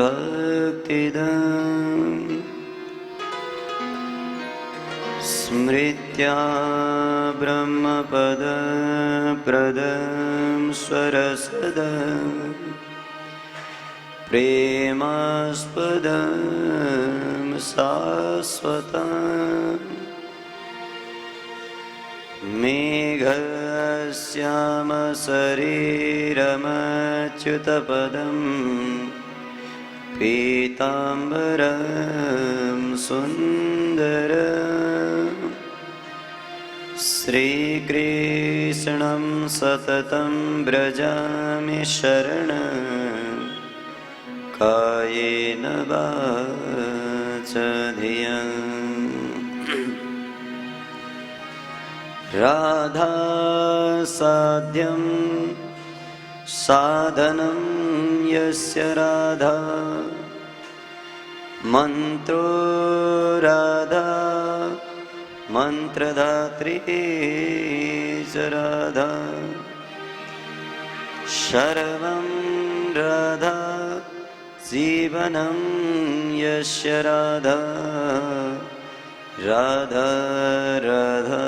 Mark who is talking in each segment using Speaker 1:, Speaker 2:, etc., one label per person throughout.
Speaker 1: भक्तिदम् स्मृत्या ब्रह्मपदप्रदं स्वरसदं प्रेमास्पदं शाश्वतम् मेघश्यामशरीरमच्युतपदं पीताम्बरं सुन्दरम् श्रीकृष्णं सततं व्रजामि शरणं कायेन वाचा धियम् राधा साध्यं साधनं यस्य राधा मंत्रो राधा मंत्रधात्री च राधा सर्वं राधा जीवनं यस्य राधा राधा राधा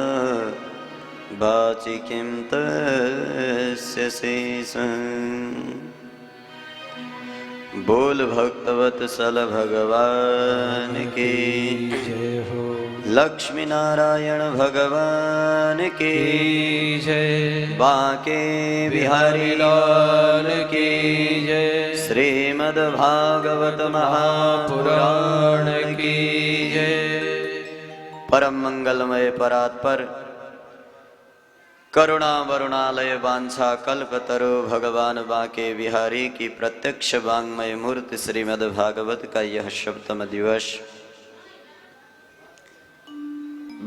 Speaker 1: वाचि किं तस्य शेषम्। बोल भक्तवत्सल भगवान की
Speaker 2: जय हो।
Speaker 1: लक्ष्मी नारायण भगवान की
Speaker 2: जय।
Speaker 1: बांके बिहारी लाल की
Speaker 2: जय।
Speaker 1: श्रीमद् भागवत महापुराण की
Speaker 2: जय।
Speaker 1: परम मंगलमय परात्पर करुणा वरुणालय वांछा कल्पतरु भगवान बांके बिहारी की प्रत्यक्ष वांग्मय मूर्ति श्रीमद् भागवत का यह सप्तम दिवस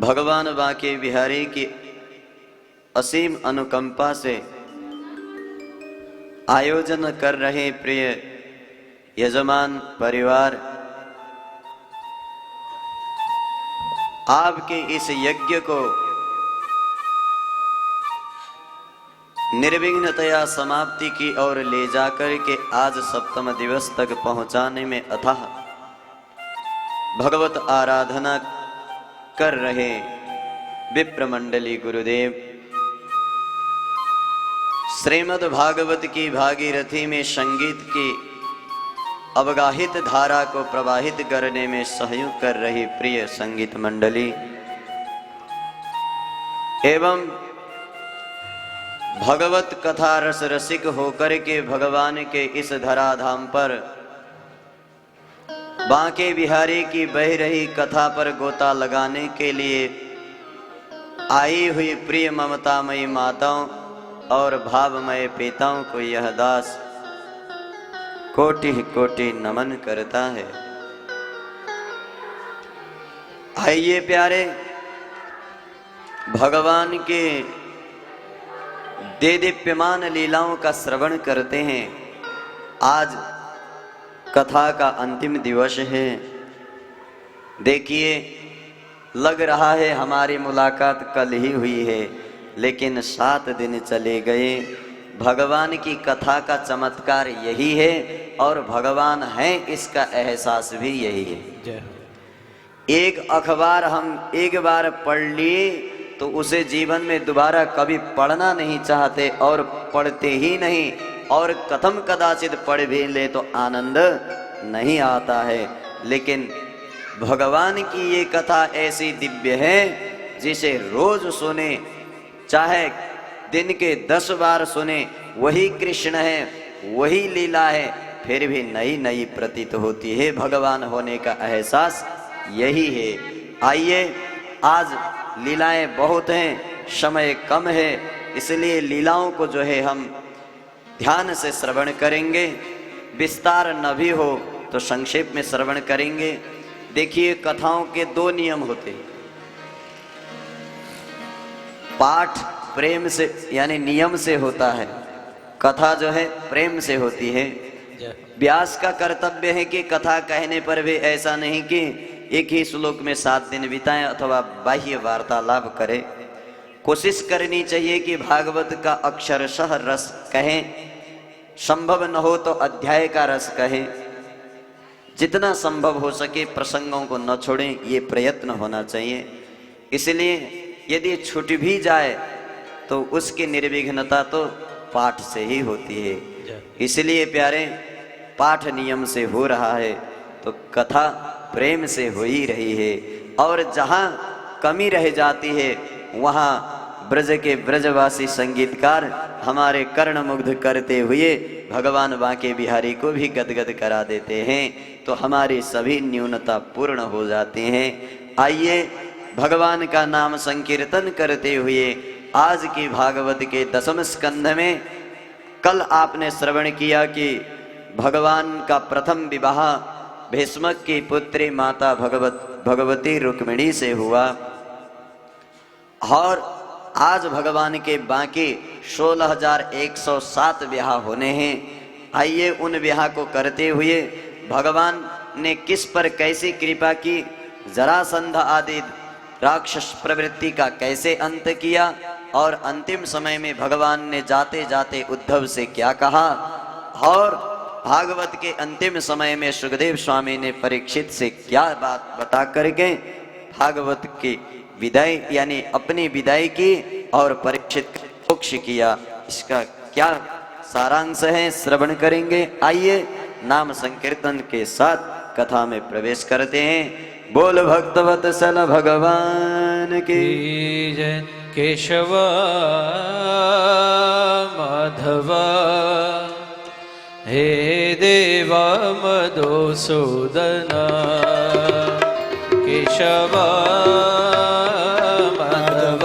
Speaker 1: भगवान बांके बिहारी की असीम अनुकंपा से आयोजन कर रहे प्रिय यजमान परिवार, आपके इस यज्ञ को निर्विघ्नतया समाप्ति की ओर ले जाकर के आज सप्तम दिवस तक पहुंचाने में अथाह भगवत आराधना कर रहे विप्र मंडली गुरुदेव, श्रीमद् भागवत की भागीरथी में संगीत की अवगाहित धारा को प्रवाहित करने में सहयोग कर रही प्रिय संगीत मंडली एवं भगवत कथा रस रसिक होकर के भगवान के इस धराधाम पर बांके बिहारी की बह रही कथा पर गोता लगाने के लिए आई हुई प्रिय ममतामयी माताओं और भावमय पिताओं को यह दास कोटि कोटि नमन करता है। आइए प्यारे, भगवान के देदीप्यमान लीलाओं का श्रवण करते हैं। आज कथा का अंतिम दिवस है। देखिए, लग रहा है हमारी मुलाकात कल ही हुई है, लेकिन 7 दिन चले गए। भगवान की कथा का चमत्कार यही है और भगवान है इसका एहसास भी यही है। एक अखबार हम एक बार पढ़ लिए तो उसे जीवन में दोबारा कभी पढ़ना नहीं चाहते और पढ़ते ही नहीं, और कथम कदाचित पढ़ भी ले तो आनंद नहीं आता है। लेकिन भगवान की ये कथा ऐसी दिव्य है जिसे रोज सुने, चाहे दिन के 10 बार सुने, वही कृष्ण है, वही लीला है, फिर भी नई नई प्रतीत होती है। भगवान होने का एहसास यही है। आइए, आज लीलाएं बहुत हैं, समय कम है, इसलिए लीलाओं को जो है हम ध्यान से श्रवण करेंगे। विस्तार न भी हो तो संक्षेप में श्रवण करेंगे। देखिए, कथाओं के 2 नियम होते हैं। पाठ प्रेम से यानी नियम से होता है, कथा जो है प्रेम से होती है। व्यास का कर्तव्य है कि कथा कहने पर भी ऐसा नहीं कि एक ही श्लोक में 7 दिन बिताएं अथवा बाह्य वार्तालाप करें। कोशिश करनी चाहिए कि भागवत का अक्षरशः रस कहें, संभव न हो तो अध्याय का रस कहें। जितना संभव हो सके प्रसंगों को न छोड़ें, ये प्रयत्न होना चाहिए। इसलिए यदि छूट भी जाए तो उसकी निर्विघ्नता तो पाठ से ही होती है। इसलिए प्यारे, पाठ नियम से हो रहा है तो कथा प्रेम से हो ही रही है। और जहाँ कमी रह जाती है वहाँ ब्रज के ब्रजवासी संगीतकार हमारे कर्ण मुग्ध करते हुए भगवान बांके बिहारी को भी गदगद करा देते हैं, तो हमारी सभी न्यूनता पूर्ण हो जाती हैं। आइए भगवान का नाम संकीर्तन करते हुए आज की भागवत के 10वें स्कंध में, कल आपने श्रवण किया कि भगवान का प्रथम विवाह भीष्मक की पुत्री माता भगवती रुक्मिणी से हुआ, और आज भगवान के बाकी 16,107 ब्याह होने हैं। आइए उन ब्याह को करते हुए भगवान ने किस पर कैसी कृपा की, जरासंध आदि राक्षस प्रवृत्ति का कैसे अंत किया, और अंतिम समय में भगवान ने जाते जाते उद्धव से क्या कहा, और भागवत के अंतिम समय में सुखदेव स्वामी ने परीक्षित से क्या बात बता करके भागवत की विदाई यानी अपनी विदाई की और परीक्षित मोक्ष किया, इसका क्या सारांश है श्रवण करेंगे। आइए नाम संकीर्तन के साथ कथा में प्रवेश करते हैं। बोल भक्तवत्सल भगवान की
Speaker 2: जय। केशव माधव हे देवा मधुसूदन, केशव माधव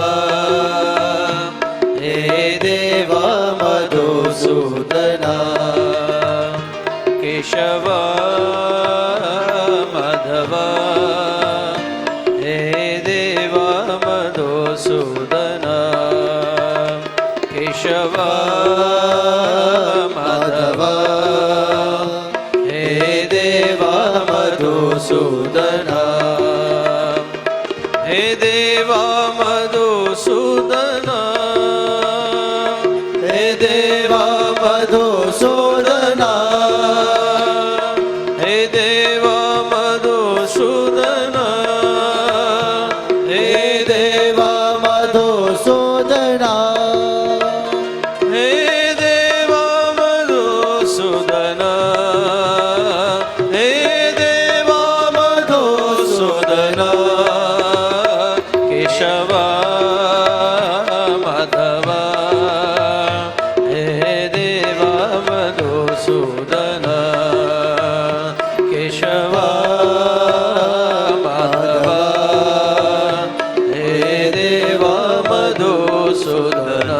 Speaker 2: हे देवा मधुसूदन, केशव माधव हे देवा मधुसूदन, केशव माधव हे देवा मधुसूदन, हे देवा मधुसूदन, हे देवा मधुसूदन, हे देवा मधुसूदन, हे देवा मधुसूदन, हे देवा मधुसूदन, हे देवा मधुसूदन, केशव माधव हे देवा मधुसूदन, केशव माधव हे देवा मधुसूदन।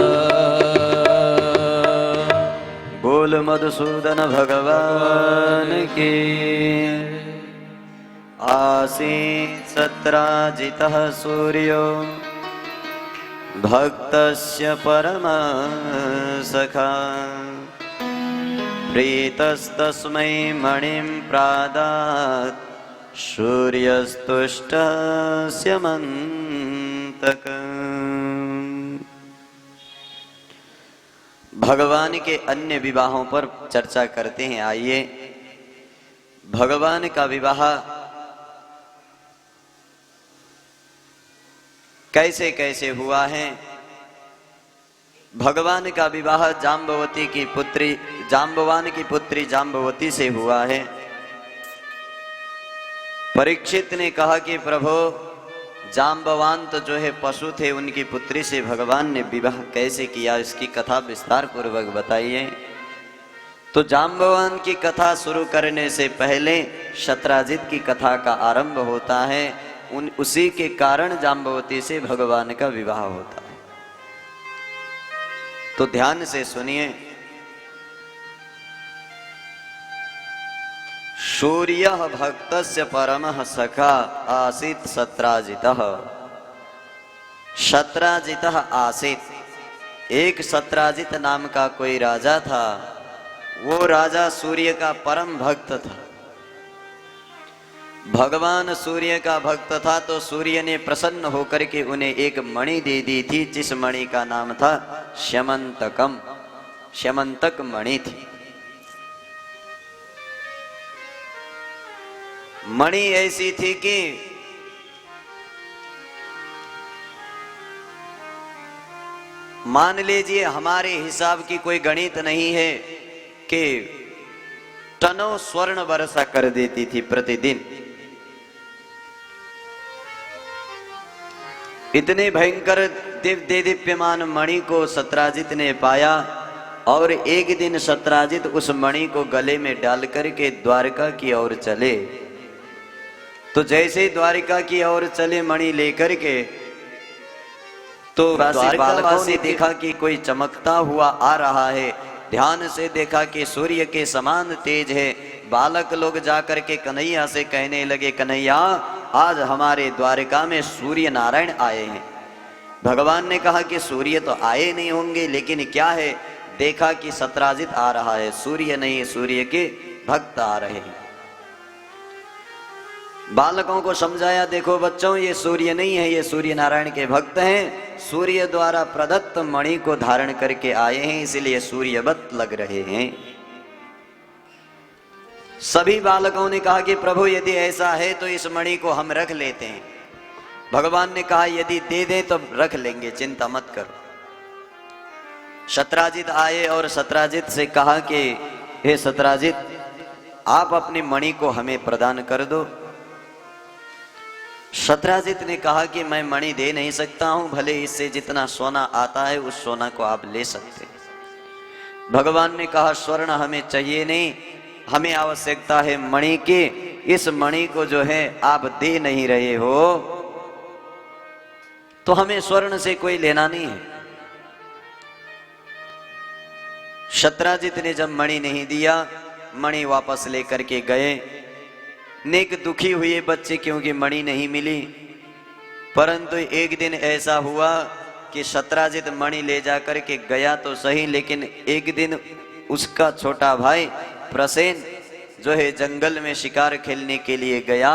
Speaker 1: बोल मधुसूदन भगवान की। आसीत् सत्राजितः सूर्यो भक्तस्य परमसखा, प्रीतस्तस्मै मणिं प्रादात् सूर्यस्तुष्टस्य मन्तक। भगवान के अन्य विवाहों पर चर्चा करते हैं। आइए भगवान का विवाह कैसे कैसे हुआ है। भगवान का विवाह जाम्बवान की पुत्री जाम्बवती से हुआ है। परीक्षित ने कहा कि प्रभु, जाम्बवान तो जो है पशु थे, उनकी पुत्री से भगवान ने विवाह कैसे किया, इसकी कथा विस्तार पूर्वक बताइए। तो जाम्बवान की कथा शुरू करने से पहले शत्राजित की कथा का आरंभ होता है। उसी के कारण जाम्बवती से भगवान का विवाह होता है। तो ध्यान से सुनिए। सूर्यः भक्तस्य परमः सखा आसीत् शत्राजितः। शत्राजितः आसीत्, एक शत्राजित नाम का कोई राजा था। वो राजा सूर्य का परम भक्त था। भगवान सूर्य का भक्त था तो सूर्य ने प्रसन्न होकर के उन्हें एक मणि दे दी थी, जिस मणि का नाम था श्यमंतकम। श्यमंतक मणि थी। मणि ऐसी थी कि मान लीजिए हमारे हिसाब की कोई गणित नहीं है कि टनों स्वर्ण वर्षा कर देती थी प्रतिदिन। इतने भयंकर दिव्यमान मणि को सत्राजित ने पाया और एक दिन सत्राजित उस मणि को गले में डाल करके द्वारका की ओर चले। तो जैसे द्वारिका की ओर चले मणि लेकर के, तो बालकों ने देखा कि कोई चमकता हुआ आ रहा है। ध्यान से देखा कि सूर्य के समान तेज है। बालक लोग जाकर के कन्हैया से कहने लगे, कन्हैया आज हमारे द्वारिका में सूर्य नारायण आए हैं। भगवान ने कहा कि सूर्य तो आए नहीं होंगे, लेकिन क्या है, देखा कि सत्राजित आ रहा है। सूर्य नहीं, सूर्य के भक्त आ रहे हैं। बालकों को समझाया, देखो बच्चों, ये सूर्य नहीं है, ये सूर्य नारायण के भक्त हैं। सूर्य द्वारा प्रदत्त मणि को धारण करके आए हैं, इसलिए सूर्यवत लग रहे हैं। सभी बालकों ने कहा कि प्रभु यदि ऐसा है तो इस मणि को हम रख लेते हैं। भगवान ने कहा यदि दे दें तो रख लेंगे, चिंता मत करो। सत्राजित आए और सत्राजित से कहा कि हे सत्राजित, आप अपनी मणि को हमें प्रदान कर दो। सत्राजित ने कहा कि मैं मणि दे नहीं सकता हूं, भले इससे जितना सोना आता है उस सोना को आप ले सकते हैं। भगवान ने कहा स्वर्ण हमें चाहिए नहीं, हमें आवश्यकता है मणि की। इस मणि को जो है आप दे नहीं रहे हो तो हमें स्वर्ण से कोई लेना नहीं है। सत्राजित ने जब मणि नहीं दिया, मणि वापस लेकर के गए। नेक दुखी हुए बच्चे, क्योंकि मणि नहीं मिली। परंतु एक दिन ऐसा हुआ कि सत्राजित मणि ले जाकर के गया तो सही, लेकिन एक दिन उसका छोटा भाई प्रसेन जो है जंगल में शिकार खेलने के लिए गया।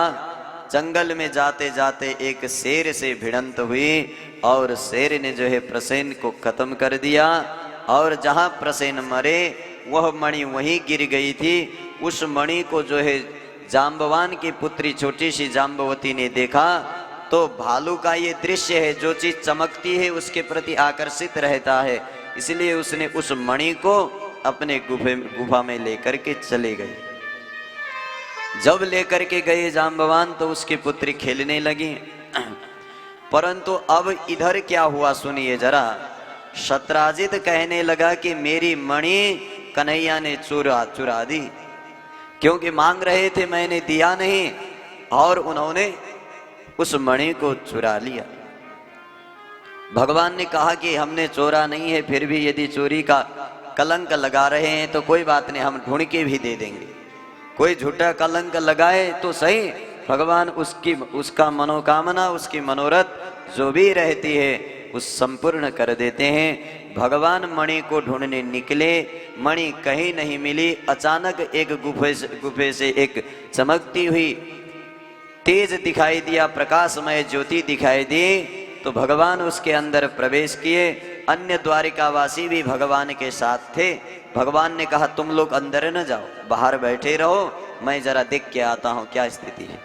Speaker 1: जंगल में जाते जाते एक शेर से भिड़ंत हुई और शेर ने जो है प्रसेन को खत्म कर दिया। और जहां प्रसेन मरे वह मणि वहीं गिर गई थी। उस मणि को जो है जाम्बवान की पुत्री छोटी सी जाम्बवती ने देखा। तो भालू का ये दृश्य है, जो चीज चमकती है उसके प्रति आकर्षित रहता है, इसलिए उसने उस मणि को अपने गुफा में लेकर के चले गए। जब लेकर के गए जाम्बवान तो उसकी पुत्री खेलने लगी। परंतु अब इधर क्या हुआ सुनिए जरा। सत्राजित कहने लगा कि मेरी मणि कन्हैया ने चुरा दी, क्योंकि मांग रहे थे, मैंने दिया नहीं और उन्होंने उस मणि को चुरा लिया। भगवान ने कहा कि हमने चोरा नहीं है, फिर भी यदि चोरी का कलंक लगा रहे हैं तो कोई बात नहीं, हम ढूंढ के भी दे देंगे। कोई झूठा कलंक लगाए तो सही, भगवान उसका मनोकामना, उसकी मनोरथ जो भी रहती है उस संपूर्ण कर देते हैं। भगवान मणि को ढूंढने निकले, मणि कहीं नहीं मिली। अचानक एक गुफे से एक चमकती हुई तेज दिखाई दिया, प्रकाशमय ज्योति दिखाई दी। तो भगवान उसके अंदर प्रवेश किए। अन्य द्वारिकावासी भी भगवान के साथ थे। भगवान ने कहा तुम लोग अंदर न जाओ, बाहर बैठे रहो, मैं जरा देख के आता हूं क्या स्थिति है।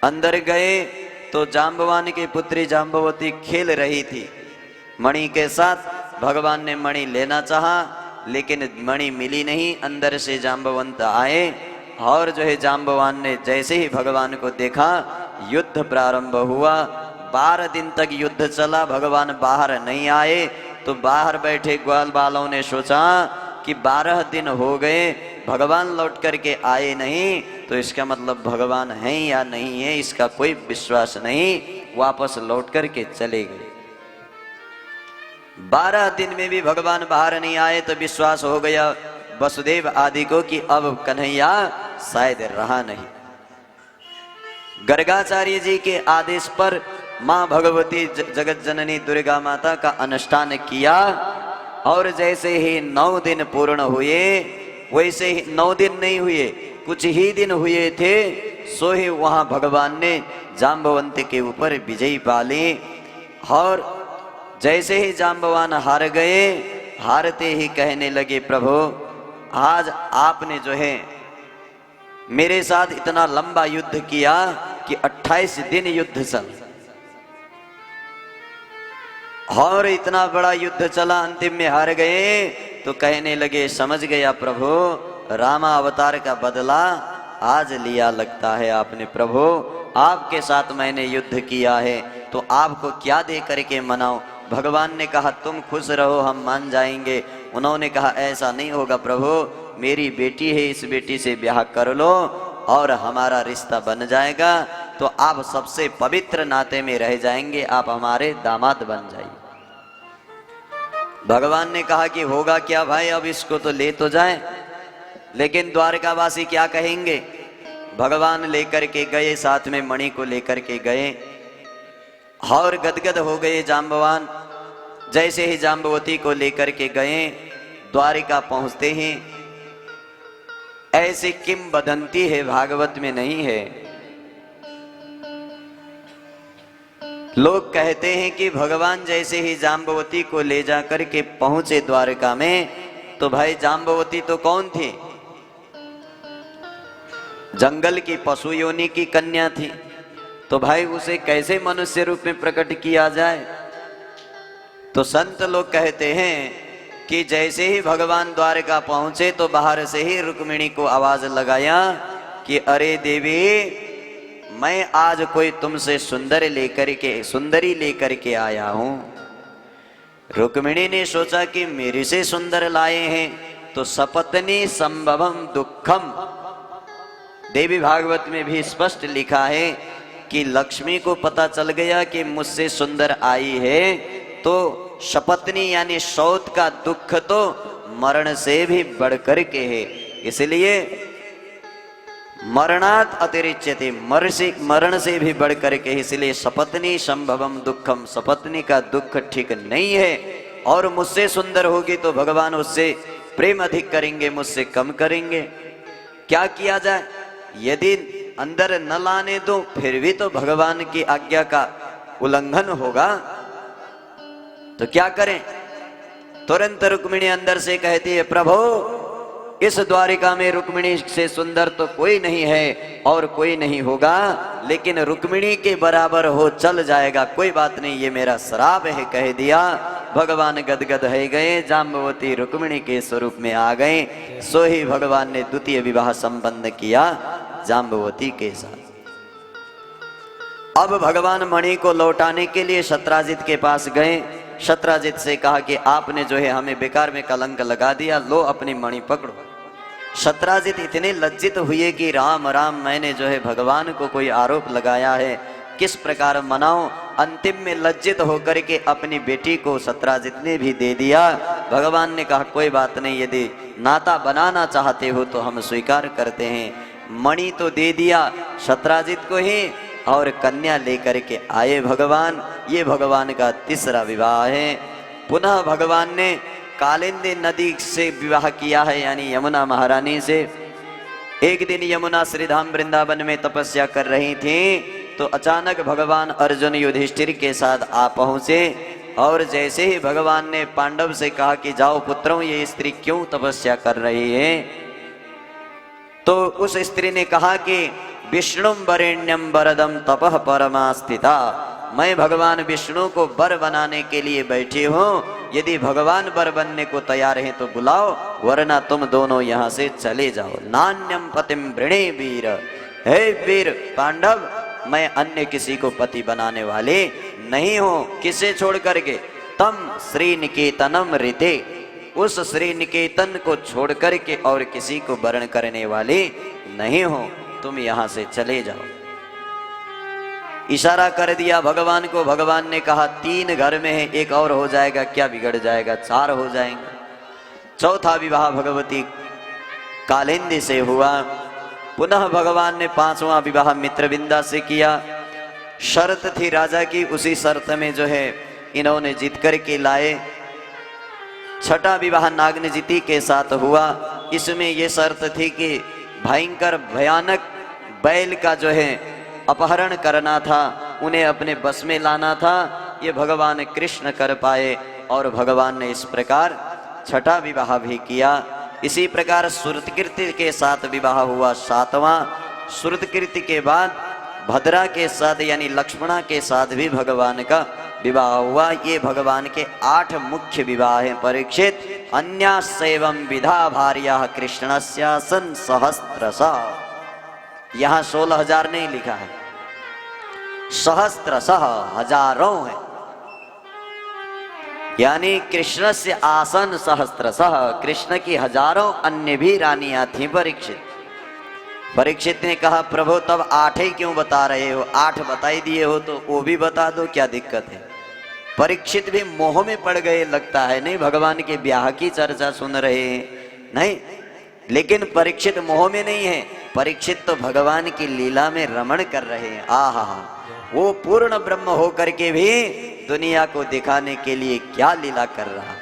Speaker 1: अंदर गए तो जाम्बवान की पुत्री जाम्बवती खेल रही थी मणि के साथ। भगवान ने मणि लेना चाहा, लेकिन मणि मिली नहीं। अंदर से जाम्बवंत आए और जो है जाम्बवान ने जैसे ही भगवान को देखा, युद्ध प्रारंभ हुआ। 12 दिन तक युद्ध चला। भगवान बाहर नहीं आए तो बाहर बैठे ग्वाल बालों ने सोचा कि 12 दिन हो गए, भगवान लौट करके आए नहीं, तो इसका मतलब भगवान हैं या नहीं है इसका कोई विश्वास नहीं। वापस लौट करके चले गए। 12 दिन में भी भगवान बाहर नहीं आए तो विश्वास हो गया वसुदेव आदि को कि अब कन्हैया शायद रहा नहीं। गर्गाचार्य जी के आदेश पर मां भगवती जगत जननी दुर्गा माता का अनुष्ठान किया और जैसे ही 9 दिन पूर्ण हुए, वैसे ही 9 दिन नहीं हुए, कुछ ही दिन हुए थे, सो ही वहां भगवान ने जाम्बवंत के ऊपर विजय पा ली। और जैसे ही जाम्बवान हार गए, हारते ही कहने लगे प्रभु आज आपने जो है मेरे साथ इतना लंबा युद्ध किया कि 28 दिन युद्ध चला, और इतना बड़ा युद्ध चला, अंतिम में हार गए। तो कहने लगे, समझ गया प्रभु, रामा अवतार का बदला आज लिया लगता है आपने। प्रभु आपके साथ मैंने युद्ध किया है, तो आपको क्या दे करके मनाऊं? भगवान ने कहा, तुम खुश रहो, हम मान जाएंगे। उन्होंने कहा, ऐसा नहीं होगा प्रभु, मेरी बेटी है, इस बेटी से ब्याह कर लो और हमारा रिश्ता बन जाएगा, तो आप सबसे पवित्र नाते में रह जाएंगे, आप हमारे दामाद बन जाइए। भगवान ने कहा कि होगा क्या भाई, अब इसको तो ले तो जाए, लेकिन द्वारकावासी क्या कहेंगे? भगवान लेकर के गए, साथ में मणि को लेकर के गए और गदगद हो गए जाम्बवान। जैसे ही जाम्बवती को लेकर के गए, द्वारिका पहुंचते ही ऐसी किंवदंती है, भागवत में नहीं है, लोग कहते हैं कि भगवान जैसे ही जाम्बवती को ले जाकर के पहुंचे द्वारका में, तो भाई जाम्बवती तो कौन थी? जंगल की पशु योनि की कन्या थी। तो भाई उसे कैसे मनुष्य रूप में प्रकट किया जाए? तो संत लोग कहते हैं कि जैसे ही भगवान द्वारका पहुंचे तो बाहर से ही रुक्मिणी को आवाज लगाया कि अरे देवी, मैं आज कोई तुमसे सुंदरी लेकर के आया हूं। रुक्मिणी ने सोचा कि मेरे से सुंदर लाए हैं, तो सपत्नी संभवम दुखम, देवी भागवत में भी स्पष्ट लिखा है कि लक्ष्मी को पता चल गया कि मुझसे सुंदर आई है, तो सपत्नी यानी सौत का दुख तो मरण से भी बढ़कर के है। इसलिए मरणात् अतिरिच्यते, मरण से भी बढ़कर के, इसलिए सपत्नी संभवम दुखम, सपत्नी का दुख ठीक नहीं है। और मुझसे सुंदर होगी तो भगवान उससे प्रेम अधिक करेंगे, मुझसे कम करेंगे। क्या किया जाए? यदि अंदर न लाने दो फिर भी तो भगवान की आज्ञा का उल्लंघन होगा, तो क्या करें? तुरंत रुक्मिणी अंदर से कहती है, प्रभु इस द्वारिका में रुक्मिणी से सुंदर तो कोई नहीं है और कोई नहीं होगा, लेकिन रुक्मिणी के बराबर हो चल जाएगा, कोई बात नहीं, ये मेरा श्राप है, कह दिया। भगवान गदगद है गए, जाम्बवती रुक्मिणी के स्वरूप में आ गए। सो ही भगवान ने द्वितीय विवाह संपन्न किया जाम्बवती के साथ। अब भगवान मणि को लौटाने के लिए शत्राजित के पास गए। शत्राजित से कहा कि आपने जो है हमें बेकार में कलंक लगा दिया, लो अपनी मणि पकड़ो। शत्राजित इतने लज्जित हुए कि राम राम, मैंने जो है भगवान को कोई आरोप लगाया है, किस प्रकार मनाऊं? अंतिम में लज्जित होकर के अपनी बेटी को शत्राजित ने भी दे दिया। भगवान ने कहा कोई बात नहीं, यदि नाता बनाना चाहते हो तो हम स्वीकार करते हैं। मणि तो दे दिया शत्राजित को ही, और कन्या लेकर के आए भगवान। ये भगवान का तीसरा विवाह है। पुनः भगवान ने कालिंदी नदी से विवाह किया है, यानी यमुना महारानी से। एक दिन यमुना श्रीधाम वृंदावन में तपस्या कर रही थी, तो अचानक भगवान अर्जुन युधिष्ठिर के साथ आ पहुंचे। और जैसे ही भगवान ने पांडव से कहा कि जाओ पुत्रों, ये स्त्री क्यों तपस्या कर रही है, तो उस स्त्री ने कहा कि विष्णु वरेण्यम वरदम तपः परमास्थिता, मैं भगवान विष्णु को वर बनाने के लिए बैठी हूँ, यदि भगवान वर बनने को तैयार हैं तो बुलाओ, वरना तुम दोनों यहाँ से चले जाओ। नान्यम पतिम वृणे वीर, हे वीर पांडव, मैं अन्य किसी को पति बनाने वाले नहीं हूँ। किसे छोड़ करके? तम श्री निकेतनम ऋते, उस श्री निकेतन को छोड़ करके और किसी को वर्ण करने वाले नहीं हूँ, तुम यहाँ से चले जाओ। इशारा कर दिया भगवान को। भगवान ने कहा 3 घर में है, एक और हो जाएगा, क्या बिगड़ जाएगा, 4 हो जाएंगे। चौथा विवाह भगवती कालिंदी से हुआ। पुनः भगवान ने 5वां विवाह मित्रविंदा से किया। शर्त थी राजा की, उसी शर्त में जो है इन्होंने जीत करके लाए। 6ठा विवाह नागनजिती के साथ हुआ। इसमें यह शर्त थी कि भयंकर भयानक बैल का जो है अपहरण करना था, उन्हें अपने बस में लाना था। ये भगवान कृष्ण कर पाए, और भगवान ने इस प्रकार 6ठा विवाह भी किया। इसी प्रकार श्रुतकीर्ति के साथ विवाह हुआ 7वां। श्रुतकीर्ति के बाद भद्रा के साथ यानी लक्ष्मणा के साथ भी भगवान का विवाह हुआ। ये भगवान के 8 मुख्य विवाह हैं परीक्षित। अन्यासेवं विधा भार्या कृष्णस्यासन सहस्त्रशः। यहाँ 16,000 नहीं लिखा है, सहस्त्रशः हजारों है, यानी कृष्ण से आसन सहस्त्रशः। कृष्ण की हजारों अन्य भी रानियां थी परीक्षित। परीक्षित ने कहा प्रभु तब 8 ही क्यों बता रहे हो, 8 बताई दिए हो तो वो भी बता दो, क्या दिक्कत है। परीक्षित भी मोह में पड़ गए लगता है, नहीं भगवान के ब्याह की चर्चा सुन रहे हैं नहीं, लेकिन परीक्षित मोह में नहीं है, परीक्षित तो भगवान की लीला में रमण कर रहे हैं। आहा, वो पूर्ण ब्रह्म होकर के भी दुनिया को दिखाने के लिए क्या लीला कर रहा।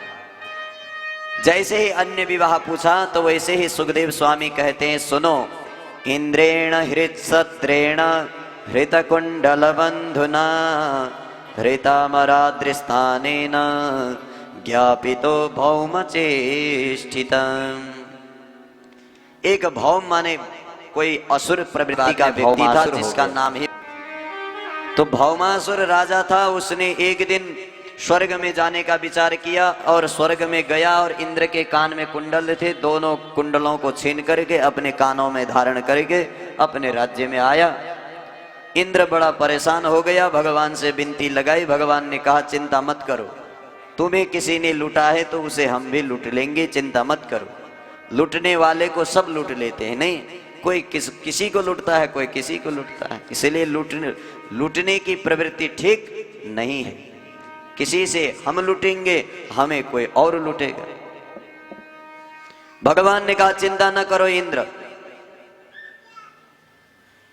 Speaker 1: जैसे ही अन्य विवाह पूछा तो वैसे ही सुखदेव स्वामी कहते हैं सुनो, इंद्रेण हृत्सत्रेण हृतकुंडलबंधुना हृतामराद्रिस्थानेन ज्ञापितो भौमचेष्टितम्। एक भौम माने कोई असुर प्रवृत्ति का व्यक्ति था जिसका नाम ही, तो भौमासुर राजा था। उसने एक दिन स्वर्ग में जाने का विचार किया और स्वर्ग में गया और इंद्र के कान में कुंडल थे, दोनों कुंडलों को छीन करके अपने कानों में धारण करके अपने राज्य में आया। इंद्र बड़ा परेशान हो गया, भगवान से विनती लगाई। भगवान ने कहा चिंता मत करो, तुम्हें किसी ने लूटा है तो उसे हम भी लूट लेंगे, चिंता मत करो। लूटने वाले को सब लूट लेते हैं, नहीं कोई किसी को लूटता है, कोई किसी को लूटता है, इसलिए लूटने की प्रवृत्ति ठीक नहीं है। किसी से हम लूटेंगे हमें कोई और लूटेगा। भगवान ने कहा चिंता न करो इंद्र।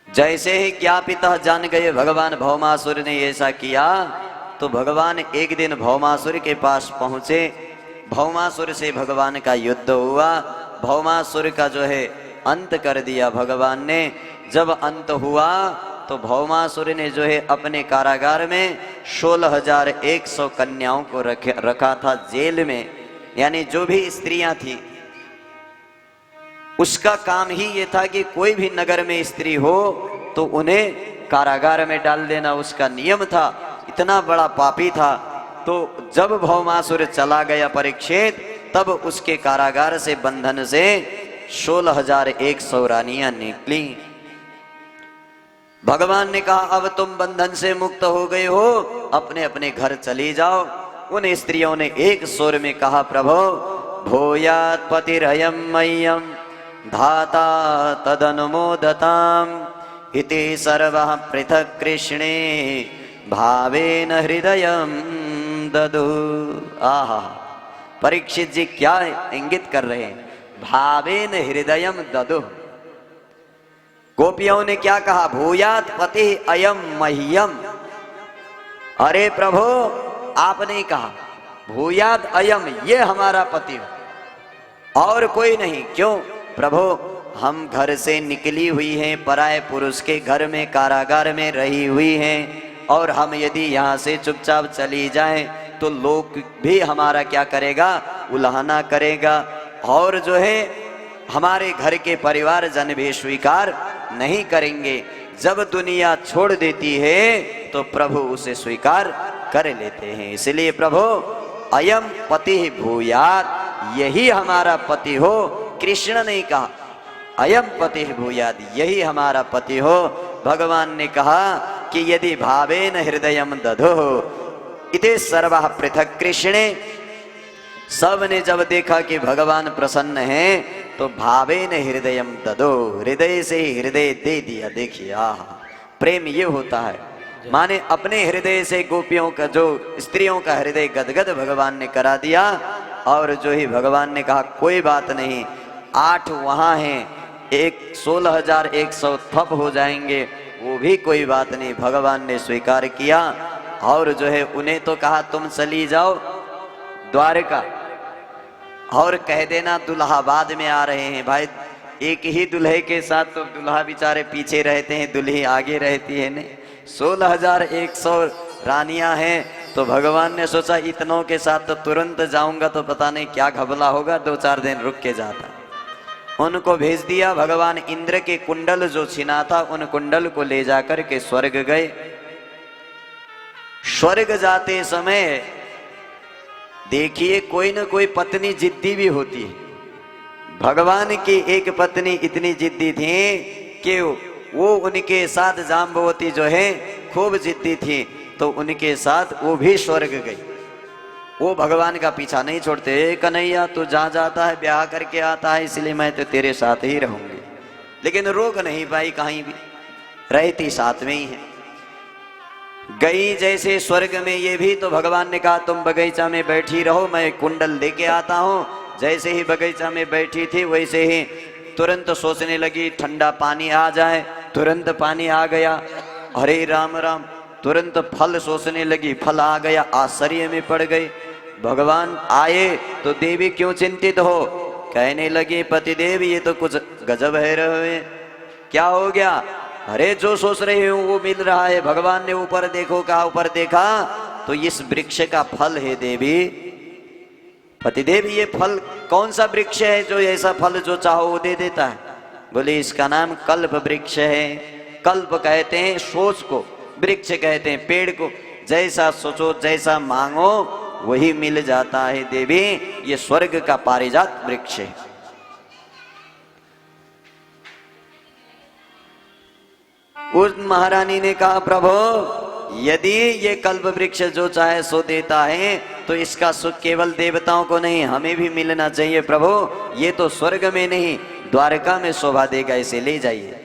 Speaker 1: जैसे ही ज्ञापिता जान गए भगवान भौमासुर ने ऐसा किया, तो भगवान एक दिन भौमासुर के पास पहुंचे। भौमासुर से भगवान का युद्ध हुआ, भौमासुर का जो है अंत कर दिया भगवान ने। जब अंत हुआ तो भौमासुर ने जो है अपने कारागार में 16,100 कन्याओं को रखा था जेल में, यानी जो भी स्त्रियां थी उसका काम ही ये था कि कोई भी नगर में स्त्री हो तो उन्हें कारागार में डाल देना, उसका नियम था। इतना बड़ा पापी था। तो जब भौमासुर चला गया परीक्षित, तब उसके कारागार से बंधन से 16,100 रानियां निकली। भगवान ने कहा अब तुम बंधन से मुक्त हो गए हो, अपने अपने घर चली जाओ। उन स्त्रियों ने एक स्वर में कहा प्रभो भूयात् पतिरयं मह्यं धाता तदनुमोदताम् इति सर्वः पृथक् कृष्णे भावेन हृदयं ददु। आहा, परीक्षित जी क्या इंगित कर रहे हैं, भावेन हृदयं ददु। गोपियों ने क्या कहा, भूयात् पति अयम मह्यम। अरे प्रभु आपने कहा भूयात् अयम, ये हमारा पति हो और कोई नहीं। क्यों प्रभु, हम घर से निकली हुई हैं, पराये पुरुष के घर में कारागार में रही हुई हैं, और हम यदि यहाँ से चुपचाप चली जाएं तो लोग भी हमारा क्या करेगा, उल्हाना करेगा, और जो है हमारे घर के परिवार जन भी स्वीकार नहीं करेंगे। जब दुनिया छोड़ देती है तो प्रभु उसे स्वीकार कर लेते हैं। इसलिए प्रभु अयम पति भूयात्, यही हमारा पति हो। कृष्ण ने कहा अयम पति भूयात्, यही हमारा पति हो। भगवान ने कहा कि यदि भावेन हृदयम दधो इते सर्वः पृथक् कृष्णे। सब ने जब देखा कि भगवान प्रसन्न हैं तो भावेन हृदयम ददो, हृदय से ही हृदय दे दिया। देखिए आह, प्रेम ये होता है, माने अपने हृदय से गोपियों का, जो स्त्रियों का हृदय गदगद भगवान ने करा दिया। और जो ही भगवान ने कहा कोई बात नहीं, 8 वहां हैं, 16,100 थप हो जाएंगे, वो भी कोई बात नहीं। भगवान ने स्वीकार किया और जो है उन्हें तो कहा तुम चली जाओ द्वारका, और कह देना दुल्हा बाद में आ रहे हैं। भाई एक ही दुल्हे के साथ तो दुल्हा बेचारे पीछे रहते हैं, दुल्ही आगे रहती है। नहीं, 16,100 रानियां हैं, तो भगवान ने सोचा इतनों के साथ तो तुरंत जाऊंगा तो पता नहीं क्या घबला होगा, 2-4 दिन रुक के जाता। उनको भेज दिया। भगवान इंद्र के कुंडल जो छिना था उन कुंडल को ले जाकर के स्वर्ग गए। स्वर्ग जाते समय देखिए कोई न कोई पत्नी जिद्दी भी होती है। भगवान की एक पत्नी इतनी जिद्दी थी कि वो उनके साथ जाम्बवती जो है खूब जिद्दी थी, तो उनके साथ वो भी स्वर्ग गई। वो भगवान का पीछा नहीं छोड़ते। कन्हैया तू जहाँ जाता है ब्याह करके आता है, इसलिए मैं तो तेरे साथ ही रहूंगी। लेकिन रोक नहीं पाई, कहीं भी रहती साथ में ही है। गई जैसे स्वर्ग में ये भी, तो भगवान ने कहा तुम बगीचा में बैठी रहो, मैं कुंडल लेके आता हूँ। जैसे ही बगीचा में बैठी थी वैसे ही तुरंत सोचने लगी ठंडा पानी आ जाए, तुरंत पानी आ गया। हरे राम राम, तुरंत फल सोचने लगी, फल आ गया। आश्चर्य में पड़ गई। भगवान आए तो देवी क्यों चिंतित हो? कहने लगी पतिदेव ये तो कुछ गजब है रहे, क्या हो गया? अरे जो सोच रहे हो वो मिल रहा है। भगवान ने ऊपर देखो, कहा ऊपर देखा तो इस वृक्ष का फल है देवी। पतिदेव ये फल कौन सा वृक्ष है जो ऐसा फल जो चाहो वो दे देता है? बोले इसका नाम कल्प वृक्ष है। कल्प कहते हैं सोच को, वृक्ष कहते हैं पेड़ को। जैसा सोचो जैसा मांगो वही मिल जाता है देवी। ये स्वर्ग का पारिजात वृक्ष है। उस महारानी ने कहा प्रभु यदि ये कल्प वृक्ष जो चाहे सो देता है तो इसका सुख केवल देवताओं को नहीं हमें भी मिलना चाहिए प्रभु। ये तो स्वर्ग में नहीं द्वारका में शोभा देगा, इसे ले जाइए।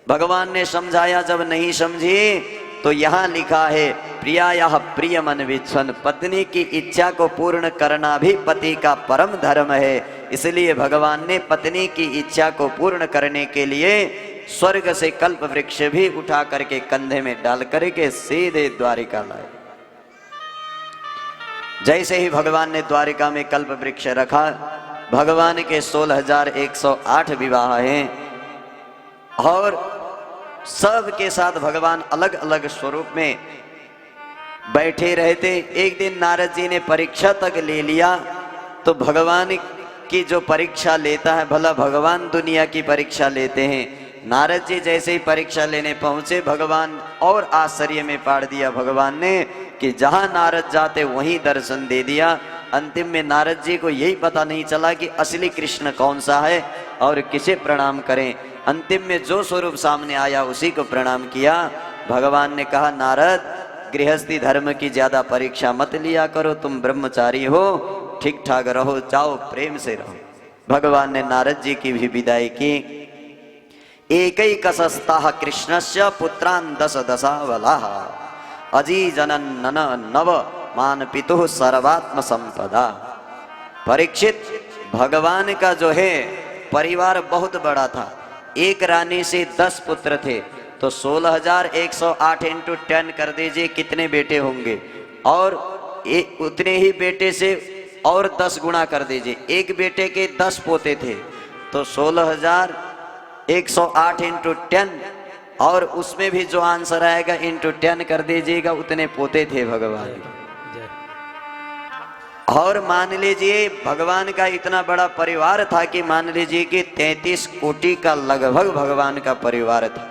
Speaker 1: भगवान ने समझाया, जब नहीं समझी तो यहाँ लिखा है प्रियायाः प्रियमन विच्छन, पत्नी की इच्छा को पूर्ण करना भी पति का परम धर्म है। इसलिए भगवान ने पत्नी की इच्छा को पूर्ण करने के लिए स्वर्ग से कल्प वृक्ष भी उठा करके कंधे में डाल करके सीधे द्वारिका लाए। जैसे ही भगवान ने द्वारिका में कल्प वृक्ष रखा, भगवान के 16,108 विवाह हैं और सब के साथ भगवान अलग अलग स्वरूप में बैठे रहते। एक दिन नारद जी ने परीक्षा तक ले लिया। तो भगवान की जो परीक्षा लेता है, भला भगवान दुनिया की परीक्षा लेते हैं। नारद जी जैसे ही परीक्षा लेने पहुंचे, भगवान और आश्चर्य में पाड़ दिया भगवान ने कि जहां नारद जाते वहीं दर्शन दे दिया। अंतिम में नारद जी को यही पता नहीं चला कि असली कृष्ण कौन सा है और किसे प्रणाम करें। अंतिम में जो स्वरूप सामने आया उसी को प्रणाम किया। भगवान ने कहा नारद गृहस्थी धर्म की ज्यादा परीक्षा मत लिया करो, तुम ब्रह्मचारी हो, ठीक ठाक रहो, जाओ प्रेम से रहो। भगवान ने नारद जी की भी विदाई की। एकैकशस्ताः कृष्णस्य पुत्रान् दश दशावलाः अजी जनन नन नव मान पितुः सर्वात्म संपदा। परीक्षित, भगवान का जो है परिवार बहुत बड़ा था। एक रानी से 10 पुत्र थे, तो 16,108 इंटू 10 कर दीजिए कितने बेटे होंगे, और उतने ही बेटे से और 10 गुणा कर दीजिए। एक बेटे के 10 पोते थे, तो 16,108 इंटू 10, और उसमें भी जो आंसर आएगा इंटू 10 कर दीजिएगा, उतने पोते थे भगवान के। और मान लीजिए भगवान का इतना बड़ा परिवार था कि मान लीजिए कि 33 कोटि का लगभग भगवान का परिवार था।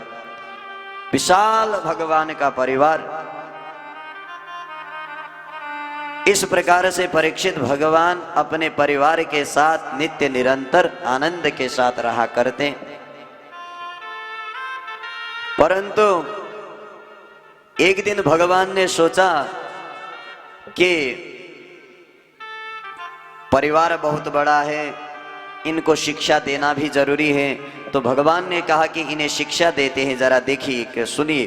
Speaker 1: विशाल भगवान का परिवार। इस प्रकार से परीक्षित भगवान अपने परिवार के साथ नित्य निरंतर आनंद के साथ रहा करते। परंतु एक दिन भगवान ने सोचा कि परिवार बहुत बड़ा है, इनको शिक्षा देना भी जरूरी है। तो भगवान ने कहा कि इन्हें शिक्षा देते हैं, जरा देखिए सुनिए।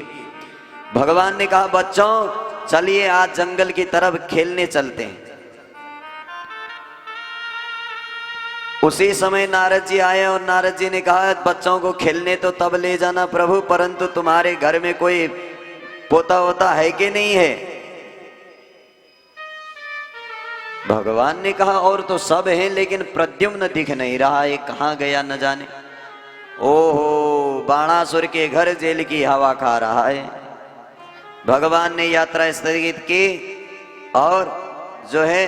Speaker 1: भगवान ने कहा बच्चों चलिए आज जंगल की तरफ खेलने चलते हैं। उसी समय नारद जी आए और नारद जी ने कहा बच्चों को खेलने तो तब ले जाना प्रभु, परंतु तुम्हारे घर में कोई पोता होता है कि नहीं है? भगवान ने कहा और तो सब हैं, लेकिन प्रद्युम्न दिख नहीं रहा है, कहाँ गया न जाने। ओहो, बाणासुर के घर जेल की हवा खा रहा है। भगवान ने यात्रा स्थगित की। और जो है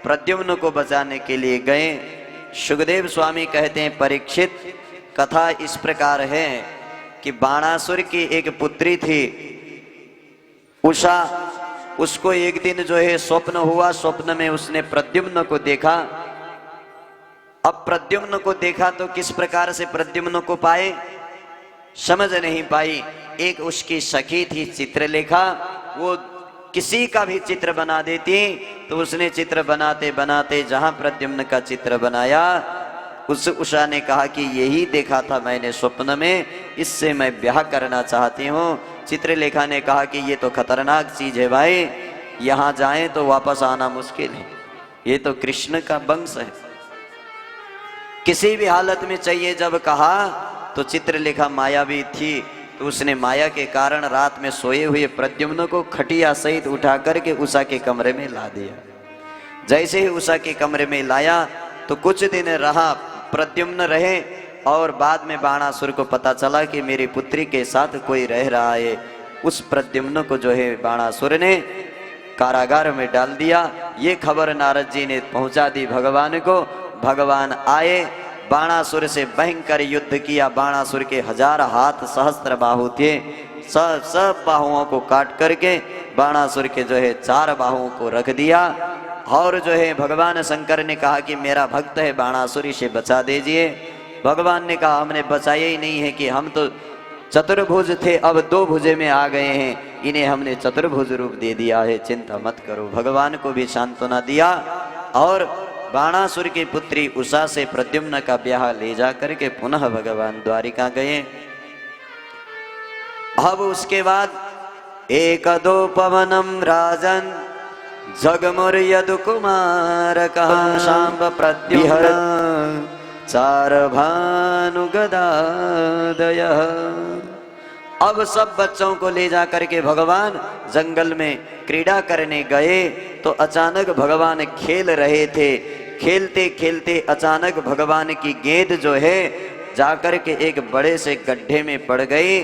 Speaker 1: प्रद्युम्न को बचाने के लिए गए। सुखदेव स्वामी कहते हैं, परीक्षित, कथा इस प्रकार है कि बाणासुर की एक पुत्री थी उषा। उसको एक दिन जो है स्वप्न हुआ, स्वप्न में उसने प्रद्युम्न को देखा। अब प्रद्युम्न को देखा तो किस प्रकार से प्रद्युम्न को पाए समझ नहीं पाई। एक उसकी सखी थी चित्रलेखा, वो किसी का भी चित्र बना देती, तो उसने चित्र बनाते बनाते जहां प्रद्युम्न का चित्र बनाया, उस उषा ने कहा कि यही देखा था मैंने स्वप्न में, इससे मैं ब्याह करना चाहती हूँ। चित्रलेखा ने कहा कि ये तो खतरनाक चीज है भाई, यहाँ जाएं तो वापस आना मुश्किल है, ये तो कृष्ण का वंश है, किसी भी हालत में चाहिए। जब कहा तो चित्रलेखा मायावी थी, तो उसने माया के कारण रात में सोए हुए प्रद्युम्न को खटिया सहित उठा करके उषा के कमरे में ला दिया। जैसे ही उषा के कमरे में लाया तो कुछ दिन रहा, प्रद्युम्न रहे, और बाद में बाणासुर को पता चला कि मेरी पुत्री के साथ कोई रह रहा है। उस प्रद्युम्न को जो है बाणासुर ने कारागार में डाल दिया। ये खबर नारद जी ने पहुंचा दी भगवान को। भगवान आए, बाणासुर से भयंकर युद्ध किया। बाणासुर के 1000 हाथ सहस्त्र बाहु थे, सब बाहुओं को काट करके बाणासुर के जो है 4 बाहुओं को रख दिया। और जो है भगवान शंकर ने कहा कि मेरा भक्त है बाणासुर, इसे बचा दीजिए। भगवान ने कहा हमने बचाया ही नहीं है कि हम तो चतुर्भुज थे, अब 2 भुजे में आ गए हैं, इन्हें हमने चतुर्भुज रूप दे दिया है, चिंता मत करो। भगवान को भी सांत्वना दिया और बाणासुर की पुत्री उषा से प्रद्युम्न का ब्याह ले जा करके पुनः भगवान द्वारिका गए। अब उसके बाद एकदो पवनम राजन जगमुर यदु कुमार कहा शांब प्रद्युम्न 4 भानु गदादय। अब सब बच्चों को ले जा करके भगवान जंगल में क्रीड़ा करने गए, तो अचानक भगवान खेल रहे थे। खेलते खेलते अचानक भगवान की गेंद जो है जाकर के एक बड़े से गड्ढे में पड़ गई।